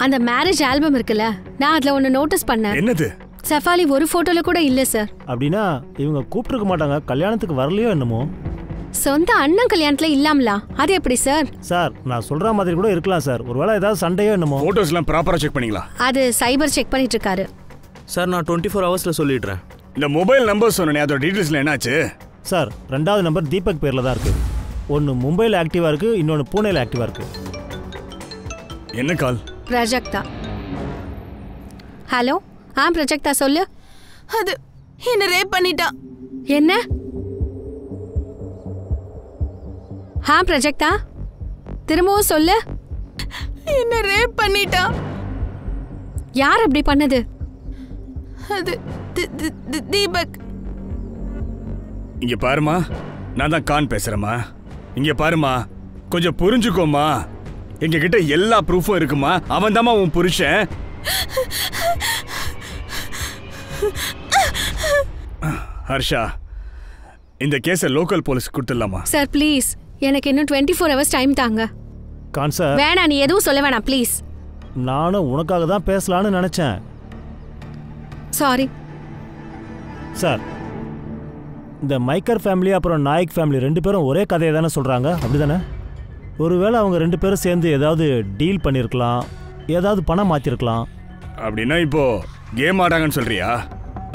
B: அந்த மேரேஜ் ஆல்பம் இருக்குல்ல, நான் அதுல ஒன்னு நோட்டீஸ் பண்ணேன்.
E: என்னது?
B: செஃபாலி ஒரு போட்டோல கூட இல்ல சார்.
F: அப்படின்னா இவங்க கூப்பிட்டுருக்க மாட்டாங்க, கல்யாணத்துக்கு வரலையோ என்னமோ.
B: சொந்த அண்ணன் கல்யாணத்துல இல்லாமலா? அது எப்படி சார்?
F: சார் நான் சொல்ற மாதிரி கூட இருக்கலாம் சார். ஒருவேளை ஏதாவது சண்டையோ என்னமோ.
E: போட்டோஸ்லாம் ப்ராப்பரா செக் பண்ணீங்களா?
B: அது சைபர் செக் பண்ணிட்டு இருக்காரு
I: சார். நான் 24 ஹவர்ஸ்ல சொல்லிடுறேன்.
E: இந்த மொபைல் நம்பர் சொன்னேனே, அதோட டீடைல்ஸ்ல என்னாச்சு?
F: சார் 2வது நம்பர் தீபக் பேர்ல தான் இருக்கு. ஒன்னு மும்பைல ஆக்டிவா இருக்கு, இன்னொன்னு புனேல ஆக்டிவா இருக்கு.
E: என்ன கால்?
B: பிரஜக்தா. ஹலோ. பிரஜக்தா சொல்லு.
D: அது என்ன ரேப் பண்ணிட்டான்.
B: என்ன? பிரஜக்தா திரும்பவும் சொல்லு.
D: என்ன ரேப் பண்ணிட்டான்.
B: யார் அப்படி பண்ணது?
D: அது தீபக்.
E: இங்க பாருமா, நான் தான் கான் பேசுறேம்மா. இங்க பாருமா, கொஞ்சம் புரிஞ்சுக்கோமா. எங்க கிட்ட எல்லா ப்ரூஃபும் இருக்குமா. அவன் தாமா உன் புருஷன். ஹர்ஷா, இந்த கேஸை லோக்கல் போலீஸ் கொடுத்துடலாமா?
B: சார் ப்ளீஸ், எனக்கு இன்னும் 24 hours டைம் தாங்க.
F: கான் சார்,
B: வேணாம், நீ எதுவும் சொல்ல வேணாம் ப்ளீஸ்.
F: நானும் உனக்காக தான் பேசலான்னு நினைச்சேன்.
B: சாரி
F: சார், இந்த மைக்கர் ஃபேமிலி அப்புறம் நாயக் ஃபேமிலி 2 பேரும் ஒரே கதையை தானே சொல்கிறாங்க, அப்படி தானே? ஒருவேளை அவங்க 2 பேரும் சேர்ந்து ஏதாவது டீல் பண்ணியிருக்கலாம், ஏதாவது பணம் மாற்றிருக்கலாம்.
E: அப்படின்னா இப்போ கேம் ஆடாங்கன்னு சொல்றியா?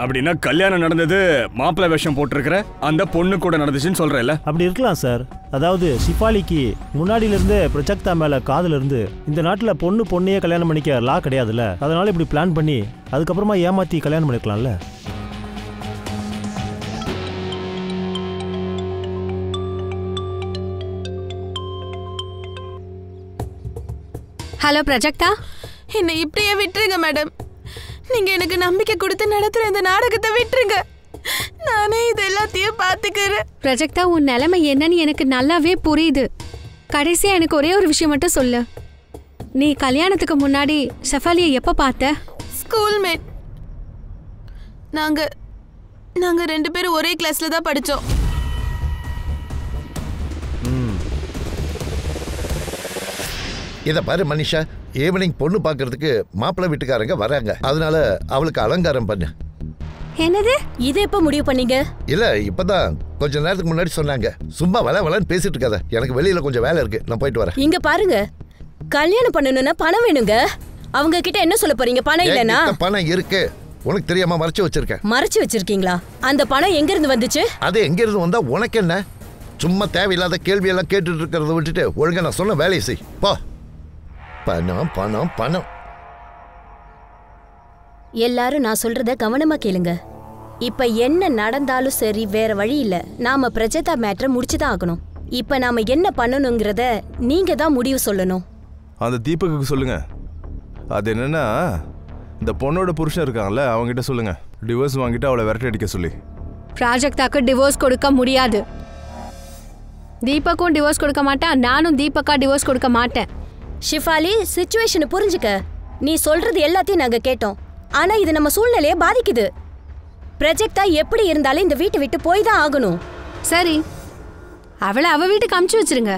E: அப்படின்னா கல்யாணம் நடந்தது மாப்பிள்ளை வேஷம் போட்டிருக்கிற அந்த பொண்ணு கூட நடந்துச்சுன்னு சொல்றேல்ல?
F: அப்படி இருக்கலாம் சார். அதாவது ஷிஃபாலிக்கு முன்னாடியிலிருந்தே பிரஜக்தா மேலே காதல் இருந்து இந்த நாட்டில் பொண்ணையே கல்யாணம் பண்ணிக்க லா கிடையாதுல்ல. அதனால இப்படி பிளான் பண்ணி அதுக்கப்புறமா ஏமாற்றி கல்யாணம் பண்ணிக்கலாம்ல.
B: ஹலோ பிரஜக்தா,
D: என்னை இப்படியே விட்டுருங்க மேடம். நீங்க எனக்கு நம்பிக்கை கொடுத்து நடத்துற இந்த நாடகத்தை விட்டுருங்க. நானே இது எல்லாத்தையும் பார்த்துக்கிறேன்.
B: பிரஜக்தா, உன் நிலைமை என்னன்னு எனக்கு நல்லாவே புரியுது. கடைசியா எனக்கு ஒரே ஒரு விஷயம் மட்டும் சொல்லு. நீ கல்யாணத்துக்கு முன்னாடி ஷெஃபாலியை எப்போ பார்த்த?
D: ஸ்கூல்மேட். நாங்க 2 பேரும் ஒரே கிளாஸ்ல தான் படிச்சோம்.
A: இதை பாரு மனிஷா, ஈவினிங் பொண்ணு பார்க்கறதுக்கு மாப்பிள்ளை வீட்டுக்காரங்க வராங்க. அதனால அவளுக்கு அலங்காரம் பண்ணு.
G: என்னது? இது எப்ப முடிவு பண்ணீங்க?
A: இல்ல, இப்பதான் கொஞ்ச நேரத்துக்கு முன்னாடி சொன்னாங்க. சும்மா வளன்னு பேசிட்டு இருக்காத, எனக்கு வெளியில கொஞ்சம் வேலை இருக்கு, நான் போயிட்டு வரேன்.
G: இங்க பாருங்க, கல்யாணம் பண்ணணும்னா பணம் வேணுங்க. அவங்க கிட்ட என்ன சொல்ல போறீங்க? பணம் இல்லனா?
A: பணம் இருக்கு, உனக்கு தெரியாம மறைச்சு வச்சிருக்கேன்.
G: மறைச்சு வச்சிருக்கீங்களா? அந்த பணம் எங்க இருந்து வந்துச்சு?
A: அது எங்க இருந்து வந்தா உனக்கு என்ன? சும்மா தேவையில்லாத கேள்வி எல்லாம் கேட்டுட்டு இருக்கிறத விட்டுட்டு ஒழுங்கா நான் சொன்ன வேலையை செய். போ. பணம் பணம் பணம்.
G: எல்லாரும் நான் சொல்றத கவனமா கேளுங்க. இப்ப என்ன நடந்தாலும் சரி, வேற வழி இல்ல. நாம பிரஜக்தா மேட்டரை முடிச்சுதான் ஆகணும். இப்ப நாம என்ன பண்ணணுங்கிறத நீங்க தான் முடிவு சொல்லணும்.
H: அந்த தீபக்கு சொல்லுங்க. அது என்னன்னா, இந்த பொண்ணோட புருஷன் இருக்காங்கல்ல, அவங்ககிட்ட சொல்லுங்க டிவோர்ஸ் வாங்கிட்டு அவளை விரட்டி அடிக்க சொல்லி.
B: ப்ராஜெக்டாக்கு டிவோர்ஸ் கொடுக்க முடியாது. தீபக்கும் டிவோர்ஸ் கொடுக்க மாட்டேன், நானும் தீபக்கா டிவோர்ஸ் கொடுக்க மாட்டேன்.
G: ஷிஃபாலி, சிச்சுவேஷனை புரிஞ்சுக்க. நீ சொல்றது எல்லாத்தையும் நாங்க கேட்டோம். ஆனா இது நம்ம சூழ்நிலையை பாதிக்குது. பிரஜக்தா எப்படி இருந்தாலும் இந்த வீட்டை விட்டு போய் தான் ஆகணும்.
B: சரி, அவளை அவ வீட்டுக்கு அமுச்சு வச்சிருங்க.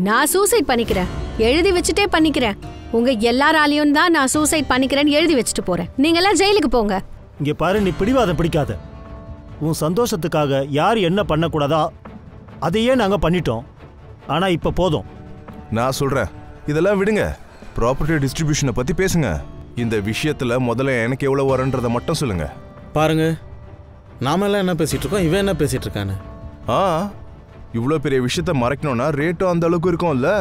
B: நான் சூசைட் பண்ணிக்கிறேன், எழுதி வச்சுட்டே பண்ணிக்கிறேன். உங்க எல்லாராலையும் தான் நான் சூசைட் பண்ணிக்கிறேன்னு எழுதி வச்சுட்டு போறேன். நீங்க எல்லாம் ஜெயிலுக்கு போங்க.
F: இங்கே பாரு, நீ பிடிவாதம் பிடிக்காத. உன் சந்தோஷத்துக்காக யார் என்ன பண்ணக்கூடாதோ அதையே நாங்கள் பண்ணிட்டோம். ஆனால் இப்போ போதும்.
H: நான் சொல்கிறேன், இதெல்லாம் விடுங்க. ப்ராப்பர்ட்டி டிஸ்ட்ரிபியூஷனை பற்றி பேசுங்க. இந்த விஷயத்தில் முதல்ல எனக்கு எவ்வளோ வரன்றதை மட்டும் சொல்லுங்க.
C: பாருங்க, நாம எல்லாம் என்ன பேசிட்டு இருக்கோம், இவன் என்ன பேசிட்டு இருக்கானு.
H: இவ்வளோ பெரிய விஷயத்த மறைக்கணும்னா ரேட்டும் அந்த அளவுக்கு இருக்கும்ல.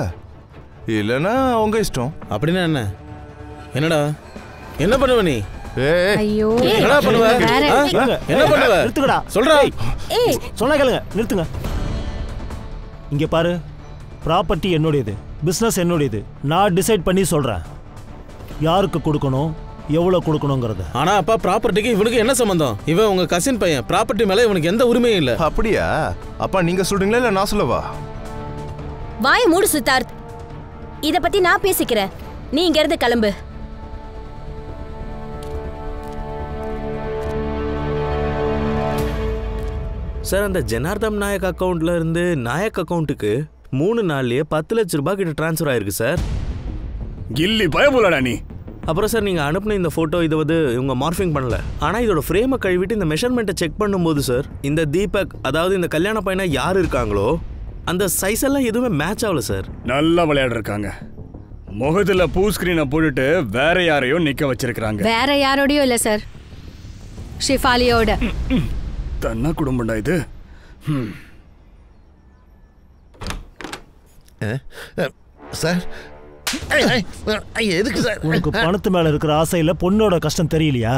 H: இல்லைன்னா அவங்க இஷ்டம்.
C: அப்படின்னா என்ன? என்னடா என்ன பண்ணுவ நீ?
B: ஐயோ,
C: என்னடா பண்ணுவ? என்ன பண்ணுவ?
F: நிறுத்துக்கடா,
C: சொல்றா.
F: சொன்னா கேளுங்க, நிறுத்துங்க. இங்க பாரு, ப்ராப்பர்ட்டி என்னுடையது, பிஸ்னஸ் என்னுடையது. நான் டிசைட் பண்ணி சொல்றேன் யாருக்கு கொடுக்கணும், எவ்வளவு கொடுக்கணுங்கிறது.
C: ஆனா அப்பா, ப்ராப்பர்ட்டிக்கு இவனுக்கு என்ன சம்பந்தம்? இவன் உங்க கசின் பையன். ப்ராப்பர்ட்டி மேல இவனுக்கு எந்த உரிமையும் இல்ல.
H: அப்படியா? அப்பா நீங்க சொல்றீங்களா இல்ல நான் சொல்லவா?
G: வாய மூடு சித்தார்த். இத பத்தி நான் பேசிக்கிறேன். நீ இங்க இருந்து கிளம்பு.
I: சார், அந்த ஜனார்தம் நாயக் அக்கௌண்ட்ல இருந்து நாயக் அக்கௌண்ட்டுக்கு 3 நாள்லயே 10 லட்ச ரூபாய் கிட்ட டிரான்ஸ்ஃபர் ஆயிருக்கு சார்.
E: கில்லி பயபுலடா நீ.
I: அப்புறம் சார், நீங்க அனுப்புன இந்த போட்டோ இதை இவங்க மார்ஃபிங் பண்ணல. ஆனா இதோட ஃப்ரேமை கழுவிட்டு இந்த மெஷர்மெண்ட்டை செக் பண்ணும்போது சார், இந்த தீபக், அதாவது இந்த கல்யாண பையனா யார் இருக்காங்களோ அந்த சைஸ் எல்லாம் எதுவுமே மேட்ச் ஆகல சார்.
E: நல்லா விளையாடுறாங்க. முகத்துல பூ ஸ்கிரீனை போட்டுட்டு வேற யாரையும் நிக்க வச்சிருக்காங்க.
B: வேற யாரோடயும் இல்ல சார், ஷிஃபாலியோட.
E: தன்னா குடும்பம்டா இது.
A: சார், எதுக்கு சார்?
F: உனக்கு பணத்து மேல இருக்கிற ஆசையில பொண்ணோட கஷ்டம் தெரியலையா?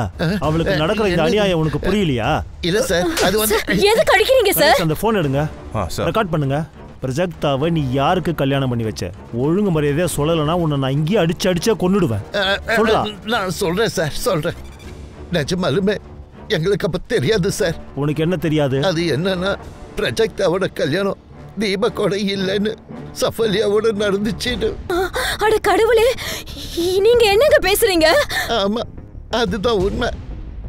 F: அவளுக்கு நடக்கிற இந்த அநியாயம் உனக்கு புரியலையா?
A: இல்ல சார், அது வந்து
G: எதுக்கு அடிக்கிறீங்க சார்?
F: அந்த போன் எடுங்க, ரெக்கார்ட் பண்ணுங்க. பிரஜக்தாவை நீ யாருக்கு கல்யாணம் பண்ணி வச்ச? ஒழுங்கு மரியாதையா சொல்லலைன்னா உன்னை நான் இங்கேயே அடிச்சே கொன்னுடுவேன். சொல்றா.
A: நான் சொல்றேன் சார், சொல்றேன். நிஜமாலுமே எங்களுக்கு அப்ப தெரியாது சார்.
F: உனக்கு என்ன தெரியாது?
A: அது என்னன்னா பிரஜக்தாவோட கல்யாணம் தீபக்கோட இல்லைன்னு சஃபலியாவோட நடந்துச்சுன்னு.
G: அட கடவுளே, நீங்க என்னங்க பேசுறீங்க?
A: ஆமா, அதுதான் உண்மை.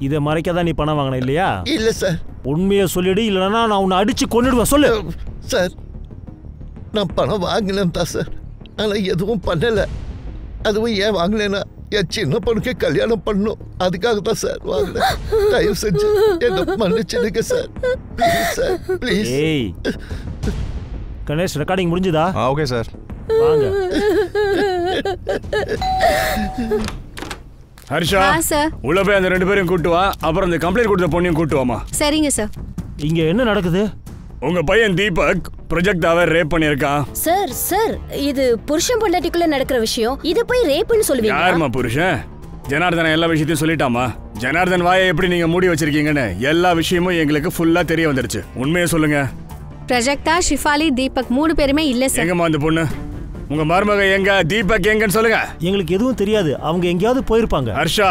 F: இதை மறைக்க தான் நீ பணம் வாங்கின இல்லையா?
A: இல்ல சார்.
F: உண்மையை சொல்லிடு, இல்லைன்னா நான் உன்னை அடிச்சு கொன்னுடுவேன். சொல்லு
A: சார். நான் பணம் வாங்கினேன் தான் சார், ஆனா எதுவும் பண்ணல. அதுவும் ஏன் வாங்கினேன்னா என் சின்ன பொண்ணுக்கு கல்யாணம் பண்ணும், அதுக்காக தான் சார் வாங்கினேன். தயவு செஞ்சு என்ன மன்னிச்சிடுங்க சார், ப்ளீஸ் சார், ப்ளீஸ்.
F: ஏய் கணேஷ், ரெக்கார்டிங் முடிஞ்சுதா?
H: ஓகே சார்,
F: வாங்க.
E: ஹர்ஷா,
B: சார்.
E: உள்ள போய் அந்த 2 பேரையும் கூட்டு வா. அப்புறம் அந்த கம்ப்ளைண்ட் கொடுத்த பொண்ணையும் கூட்டு வாமா.
B: சரிங்க சார்.
F: இங்க என்ன நடக்குது?
E: உங்க பையன் தீபக் ப்ரொஜெக்டாவை ரேப் பண்ணியிருக்கான்.
G: சார் சார், இது புருஷன் பொண்டாட்டிக்குள்ள நடக்கிற விஷயம். இது போய் ரேப்னு சொல்லுவீங்க?
E: யாருமா புருஷன்? ஜனார்தன் எல்லா விஷயத்தையும் சொல்லிட்டாமா. ஜனார்தன் வாயை எப்படி நீங்க மூடி வச்சிருக்கீங்கன்னு எல்லா விஷயமும் எங்களுக்கு ஃபுல்லா தெரிய வந்துருச்சு. உண்மையை சொல்லுங்க.
B: பிரஜக்தா, ஷிஃபாலி, தீபக் 3 பேருமே இல்ல சார்.
E: எங்கம்மா அந்த பொண்ணு? உங்க மருமக எங்க? தீபக் எங்கன்னு சொல்லுங்க.
F: எங்களுக்கு எதுவும் தெரியாது, அவங்க எங்கேயாவது போயிருப்பாங்க.
E: ஹர்ஷா,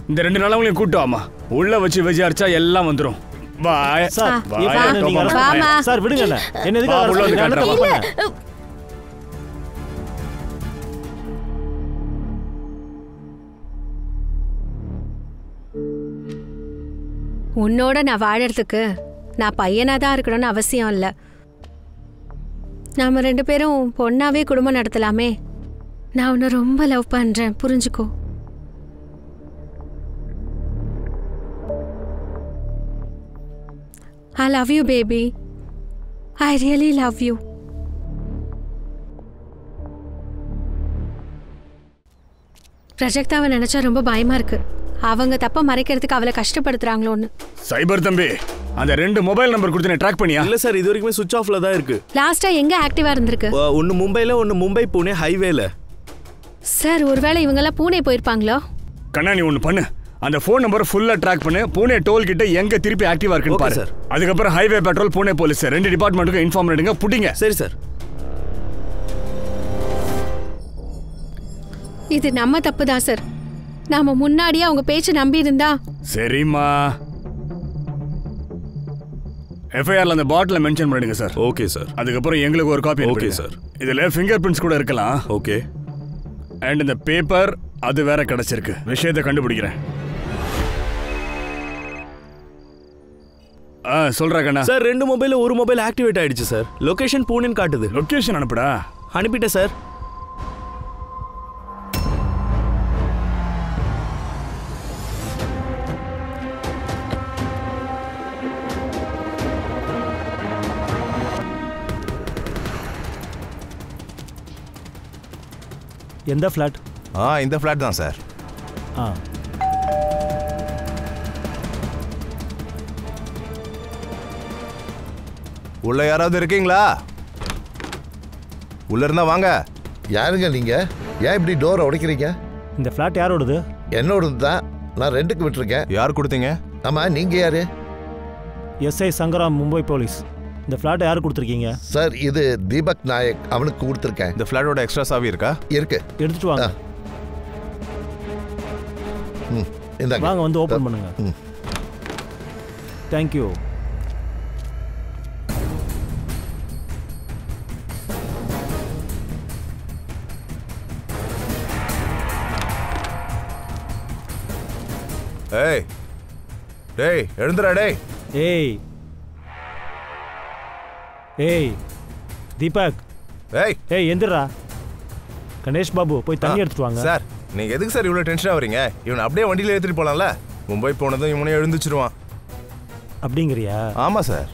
E: இந்த 2 நாளவங்களையும் கூட்டு வாமா. உள்ள வச்சு விசாரிச்சா எல்லாம் வந்துரும்.
F: சார் விடுங்க, என்ன எதுக்கு?
B: உன்னோட நான் வாழறதுக்கு நான் பையனா தான் இருக்கணும்னு அவசியம் இல்லை. நாம 2 பேரும் பொண்ணாவே குடும்பம் நடத்தலாமே. நான் உன்னை ரொம்ப லவ் பண்றேன், புரிஞ்சுக்கோ. I love you, baby. I really love you. பிரஜக்தாவை நினைச்சா ரொம்ப பயமா இருக்கு. அவங்க தப்ப மறைக்கிறதுக்கு அவளை கஷ்டப்படுத்துறாங்களோன்னு.
E: சைபர் தம்பி, அந்த 2 மொபைல் நம்பர் கொடுத்து ட்ராக் பண்ணியா?
I: இல்ல சார், இது வரைக்கும் சுவிட்ச் ஆஃப்ல தான் இருக்கு.
B: லாஸ்டா எங்க ஆக்டிவா இருந்திருக்கு?
I: ஒன்னு மும்பைல, ஒன்னு மும்பை புனே ஹைவேல.
B: சார், ஒருவேளை இவங்க எல்லாம் பூனே போயிருப்பாங்களோ?
E: கண்ணா, நீ ஒன்னு பண்ணு. அந்த ஃபோன் நம்பர் ஃபுல்லா ட்ராக் பண்ணு. பூனே டோல் கிட்ட எங்க திருப்பி ஆக்டிவா இருக்குன்னு பாரு சார். அதுக்கப்புறம் ஹைவே பெட்ரோல், பூனே போலீஸ் 2 டிபார்ட்மெண்ட்டுக்கு இன்ஃபார்ம் பண்ணிடுங்க. புடிங்க.
I: சரி சார்.
B: இது நம்ம தப்பு தான் சார். நாம முன்னாடியே அவங்க பேச்ச நம்பி இருந்தா.
E: சரிம்மா, எஃப்ஐஆர்ல அந்த பாட்டில மென்ஷன் பண்ணிடுங்க சார்.
I: Okay sir.
E: அதுக்கப்புறம் எங்களுக்கு ஒரு காப்பி.
I: Okay sir.
E: இதுல ஃபிங்கர் பிரிண்ட்ஸ் கூட இருக்கலாம்.
I: ஓகே.
E: அண்ட் இந்த பேப்பர் அது வேற கிடைச்சிருக்கு. விஷயத்தை கண்டுபிடிக்கிறேன். சொல்றா கண்ணா.
I: சார், 2 மொபைல்ல ஒரு மொபைல் ஆக்டிவேட் ஆயிடுச்சு சார். லொகேஷன் பூனேன்னு காட்டுது.
E: லொகேஷன் அனுப்புடா.
I: அனுப்பிட்டேன் சார்.
F: எந்த ஃபிளாட்?
H: இந்த ஃபிளாட் தான் சார். உள்ள யாராவது இருக்கீங்களா? உள்ள இருந்தா வாங்க.
A: யாருங்க நீங்க? ஏன் இப்படி டோரை உடைக்கிறீங்க?
F: இந்த ஃபிளாட் யாரோடது?
A: என்னோடது தான். நான் ரெண்டுக்கு விட்டுருக்கேன்.
H: யார் கொடுத்தீங்க?
A: ஆமா, நீங்க யாரு?
F: SI Sangram, Mumbai police. இந்த ஃபிளாட் யாரு கொடுத்துருக்கீங்க?
A: சார், இது தீபக் நாயக், அவனுக்கு கொடுத்துருக்கேன்.
H: இந்த ஃபிளாட்டோட எக்ஸ்ட்ரா சாவி இருக்கா?
A: இருக்கு,
F: எடுத்துட்டு வாங்க. வாங்க, வந்து ஓபன் பண்ணுங்க. தேங்க்யூ.
H: ஏய் டேய், எழுந்துடா டேய்.
F: ஏய் ஏய் தீபக்.
H: ஏய்
F: எந்திரா. கணேஷ் பாபு, போய் தண்ணி எடுத்துட்டு வாங்க.
H: சார், நீங்க எதுக்கு சார் இவ்வளவு டென்ஷனா வரீங்க? இவனை அப்படியே வண்டியில ஏத்திட்டு போலாம்ல. மும்பை போனதும் இவனே எழுந்துச்சிருவான்.
F: அப்படிங்கறியா?
H: ஆமா சார்.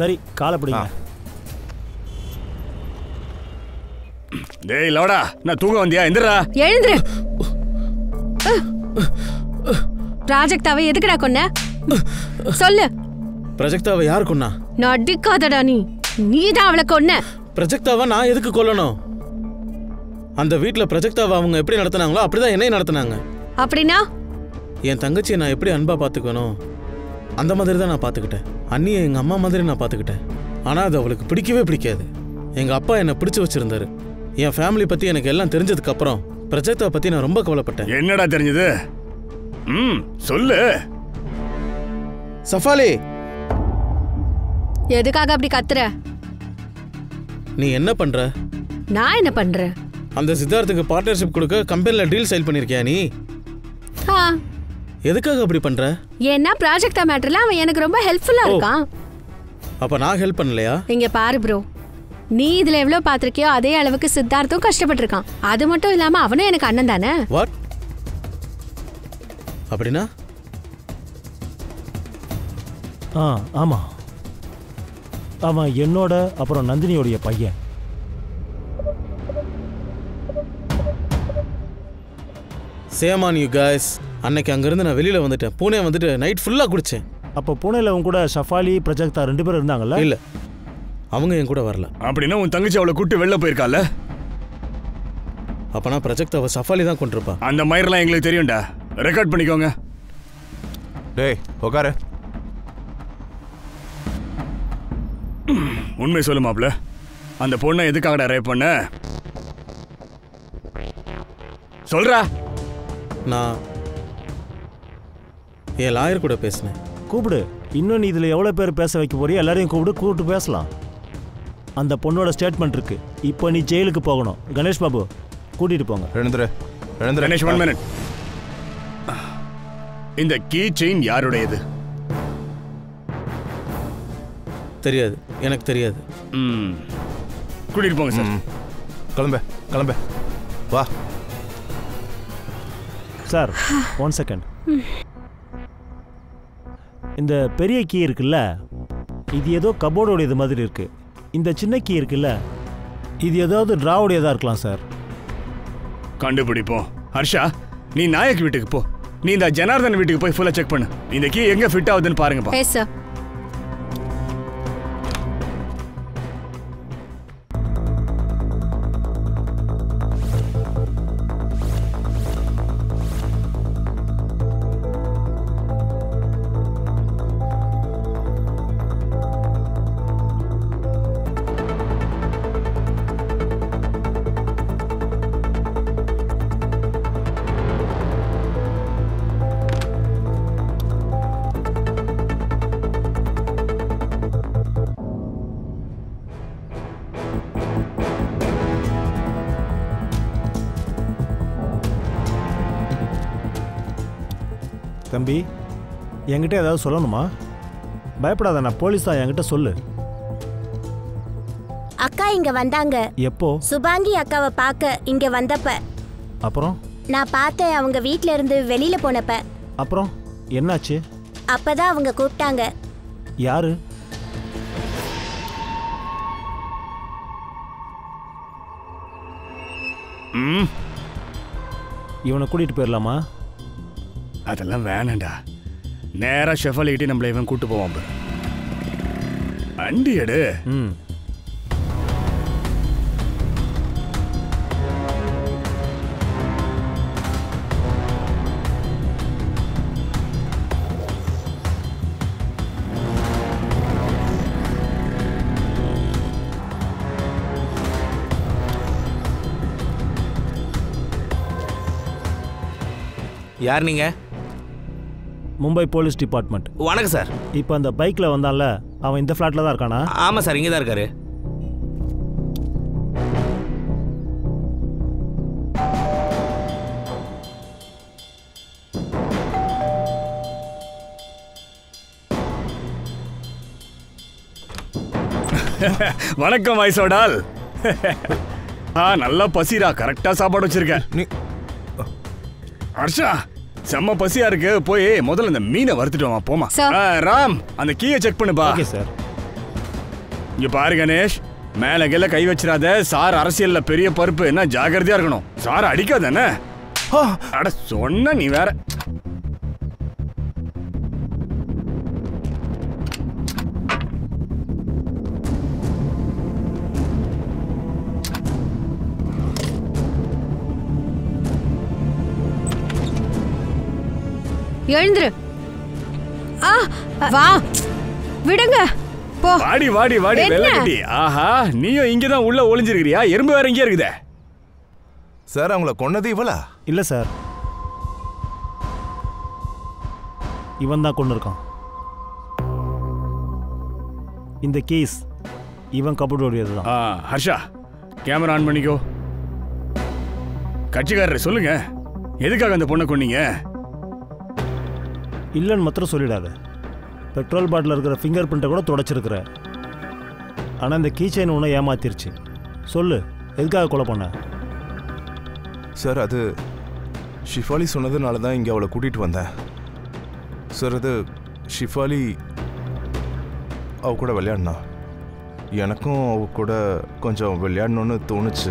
F: சரி, காலை பிடிங்க.
E: டேய் லவடா, நான் தூங்க வந்தியா? எந்திரா.
B: எழுந்துரு. ப்ராஜெக்டாவை எதுக்குடா கொன்ன? சொல்லு.
C: ப்ராஜெக்டாவை யார் கொன்னா?
B: நடிக்காதடா நீ. நீதான் அவளை கொன்ன.
C: ப்ராஜெக்டாவை நான் எதுக்கு கொல்லணும்? அந்த வீட்டில் ப்ராஜெக்டாவை அவங்க எப்படி நடத்தினாங்களோ அப்படிதான் என்னையும் நடத்தினாங்க.
B: அப்படின்னா
C: என் தங்கச்சியை நான் எப்படி அன்பா பார்த்துக்கணும் அந்த மாதிரி தான் நான் பார்த்துக்கிட்டேன். அண்ணியை எங்கள் அம்மா மாதிரி நான் பார்த்துக்கிட்டேன். ஆனால் அது அவளுக்கு பிடிக்கவே பிடிக்காது. எங்கள் அப்பா என்னை பிடிச்சி வச்சிருந்தாரு. என் ஃபேமிலி பற்றி எனக்கு எல்லாம் தெரிஞ்சதுக்கு அப்புறம் ப்ராஜெக்டாவை பற்றி நான் ரொம்ப கவலைப்பட்டேன்.
E: என்னடா தெரிஞ்சது? சொல்லு.
C: சஃபாலி,
B: எதுக்காக அப்படி கத்துற?
C: நீ என்ன பண்ற?
B: நான் என்ன பண்றேன்?
C: அந்த சித்தார்த்துக்கு பார்ட்னர்ஷிப் கொடுக்க கம்பெனில டீல் சைல் பண்ணிருக்கியா நீ? எதுக்காக அப்படி பண்ற?
B: ஏன்னா ப்ராஜெக்ட் மேட்டர்ல அவன் எனக்கு ரொம்ப ஹெல்ப்ஃபுல்லா இருக்கான்.
C: அப்ப நான் ஹெல்ப் பண்ணலையா?
B: இங்க பாரு ப்ரோ, நீ இதுல எவ்வளவு பாத்திருக்கியோ அதே அளவுக்கு சித்தார்த்தும் கஷ்டப்பட்டிருக்கான். அது மட்டும் இல்லாம அவனும் எனக்கு அண்ணன் தானே.
C: வாட்? அப்படின்னா?
F: ஆமா, அவன் என்னோட அப்புறம் நந்தினியோடைய பையன்.
C: சேமான் யூ கைஸ். அன்னைக்கு அங்கிருந்து நான் வெளியில வந்துட்டேன். பூனே வந்துட்டு நைட் ஃபுல்லா குடிச்சேன்.
F: அப்போ பூனேல அவங்க கூட ஷஃபாலி பிரஜக்தா 2 பேரும் இருந்தாங்கல்ல?
C: இல்ல, அவங்க என் கூட வரல.
E: அப்படின்னா உன் தங்கச்சி அவளை கூட்டு வெளில போயிருக்கால?
C: அப்பனா பிரஜக்தாவை சஃபாலி தான் கொண்டிருப்பா.
E: அந்த மயிரெல்லாம் எங்களுக்கு தெரியும்டா. ரெக்கார்ட் பண்ணிக்கோங்க.
H: டேய் உட்காரு.
E: உண்மை சொல்லு மாப்ள, அந்த பொண்ணை எதுக்காகடா ரேப் பண்ண? சொல்றா.
C: நான் என் லாயர் கூட பேசினேன்.
F: கூப்பிடு. இன்னும் நீ இதில் எவ்வளோ பேர் பேச வைக்க போறியோ எல்லாரையும் கூப்பிட்டு பேசலாம். அந்த பொண்ணோட ஸ்டேட்மெண்ட் இருக்கு. இப்போ நீ ஜெயிலுக்கு போகணும். கணேஷ் பாபு கூட்டிட்டு போங்க.
H: எழுந்துரு.
E: கணேஷ் 1 மினிட். இந்த கீ செயின் யாருடையது?
C: தெரியாது, எனக்கு தெரியாது.
E: கூட்டிட்டு போங்க சார்.
H: கிளம்ப வா
F: சார். 1 செகண்ட். இந்த பெரிய கீ இருக்குல்ல, இது ஏதோ கபோர்டோடையது மாதிரி இருக்கு. இந்த சின்ன கீ இருக்குல்ல, இது ஏதாவது டிராவுடையதா இருக்கலாம் சார்.
E: கண்டுபிடிப்போம். ஹர்ஷா, நீ நாயக் வீட்டுக்கு போ. நீ இந்த ஜனார்தன் வீட்டுக்கு போய் ஃபுல்லா செக் பண்ணு. இந்த கீ எங்க ஃபிட் ஆகுதுன்னு பாருங்கப்பா.
B: Yes sir.
F: தம்பி, என்கிட்ட ஏதாவது சொல்லணுமா? பயப்படாத, நான் போலீஸ் தான். என்கிட்ட சொல்லு.
J: அக்கா இங்க வந்தாங்க.
F: எப்போ?
J: சுபாங்கி அக்காவை பார்க்க இங்க வந்தப்ப.
F: அப்புறம்?
J: நான் பார்த்தேன் அவங்க வீட்ல இருந்து வெளியில போனப்ப.
F: அப்புறம் என்னாச்சு?
J: அப்பதான் அவங்க கூப்பிட்டாங்க.
F: யாரு? இவனை கூட்டிட்டு போயிடலாமா?
E: அதெல்லாம் வேணாண்டா. நேரா ஷெஃபாலிட்டி நம்மள இவன் கூட்டு போவான் பாரு. அண்டி எடு.
I: யார் நீங்க?
F: Mumbai police department.
I: வணக்கம் சார்.
F: இப்போ அந்த பைக்கில் வந்தான்ல, அவன் இந்த ஃப்ளாட்டில் தான் இருக்கானா?
I: ஆமாம் சார், இங்கே தான் இருக்காரு.
E: வணக்கம் வயசோடால். நல்லா பசிரா, கரெக்டா சாப்பாடு வச்சிருக்க. ஹர்ஷா, செம்ம பசியா இருக்கு. போய் முதல்ல இந்த மீனை வறுத்துட்டு போமா. ராம், அந்த கீயை செக் பண்ணுப்பா.
F: Okay sir.
E: இங்க பாரு கணேஷ், மேல கீழ கை வச்சிடாத. சார் அரசியல்ல பெரிய பருப்பு, என்ன ஜாகிரதையா இருக்கணும். சார் அடிக்காதானே? அட சொன்ன நீ வேற.
B: எழுந்துரு. வா, விடுங்க. போ.
E: வாடி வாடி வாடி வெள்ளக்கட்டி. ஆஹா, நீயும் இங்க தான் உள்ள ஒளிஞ்சிருக்கிறியா? எறும்பு வேற இங்கே இருக்குதே.
H: சார், அவங்கள கொன்னது இவளா?
F: இல்ல சார். இவன் தான் கொண்டு இருக்கான். இந்த கேஸ் இவன் கபடோடையது தான்.
E: ஹர்ஷா, கேமரா ஆன் பண்ணிக்கோ. கட்சிக்காரர் சொல்லுங்க, எதுக்காக அந்த பொண்ணை கொன்னீங்க?
F: இல்லைன்னு மாத்திரம் சொல்லிடாத. பெட்ரோல் பாட்டில் இருக்கிற ஃபிங்கர் பிரிண்ட்டை கூட தொடச்சிருக்கிற. ஆனால் இந்த கீ செயின் ஒன்று ஏமாத்திருச்சு. சொல்லு, எதுக்காக கொலை பண்ண?
H: சார், அது ஷிஃபாலி சொன்னதுனால தான் இங்கே அவளை கூட்டிகிட்டு வந்தேன். சார், அது ஷிஃபாலி அவ கூட விளையாடினா. எனக்கும் அவ கூட கொஞ்சம் விளையாடணும்னு தோணுச்சு.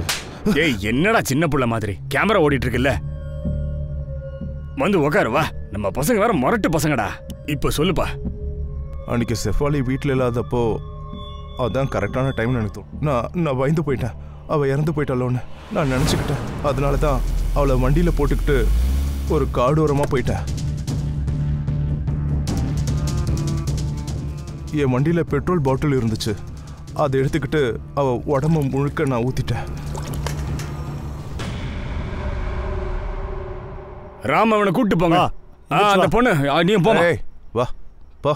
E: ஏய், என்னடா சின்ன புள்ள மாதிரி கேமரா ஓடிட்டு இருக்குல்ல, வந்து உக்காரு வா. நம்ம பசங்க வேற முரட்டு பசங்கடா. இப்போ சொல்லுப்பா.
H: அன்னைக்கு ஷெஃபாலி வீட்டில் இல்லாதப்போ அதான் கரெக்டான டைம்னு எனக்கு தோணும். நான் பயந்து போயிட்டேன். அவள் இறந்து போயிட்டாளோன்னு நான் நினச்சிக்கிட்டேன். அதனால தான் அவளை வண்டியில் போட்டுக்கிட்டு ஒரு காடோரமாக போயிட்டேன். என் வண்டியில் பெட்ரோல் பாட்டில் இருந்துச்சு. அதை எடுத்துக்கிட்டு அவள் உடம்பு முழுக்க நான் ஊற்றிட்டேன்.
E: ராம், அவனை கூப்பிட்டு போங்க. அந்த பொண்ணு நீ போமா.
H: வா பா.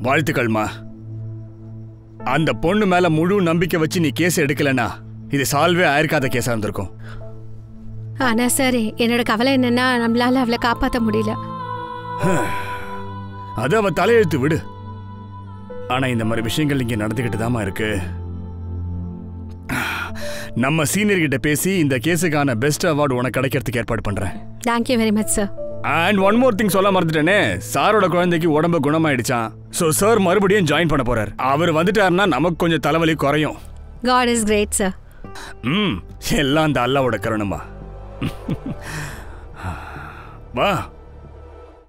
E: வாழ்த்துக்கள்மா. அந்த பொண்ணு மேல முழு நம்பிக்கை வச்சு நீ கேஸ் எடுக்கலனா இது சால்வே ஆயிருக்காத கேஸா இருந்திருக்கும்.
B: ஆனா சார், என்னோட கவலை என்னன்னா நம்மளால அவளை காப்பாற்ற முடியல.
E: அது அவ தலையெழுத்து விடு. ஆனா இந்த மாதிரி விஷயங்கள் இங்க நடந்துகிட்டு தாமா இருக்கு. நம்ம சீனியர் கிட்ட பேசி இந்த கேஸுக்கான பெஸ்ட் அவார்டு உனக்கு கிடைக்கிறதுக்கு ஏற்பாடு பண்றேன்.
B: Thank you very much sir.
E: And one more thing சொல்ல மறந்துட்டேனே, சாரோட குழந்தைக்கு உடம்பு குணமாயிடுச்சான். ஸோ சார் மறுபடியும் ஜாயின் பண்ண போறார். அவர் வந்துட்டாருன்னா நமக்கு கொஞ்சம் தலைவலி குறையும்.
B: God is great sir.
E: எல்லாம் அந்த அல்லாவோட கருணமா. வா.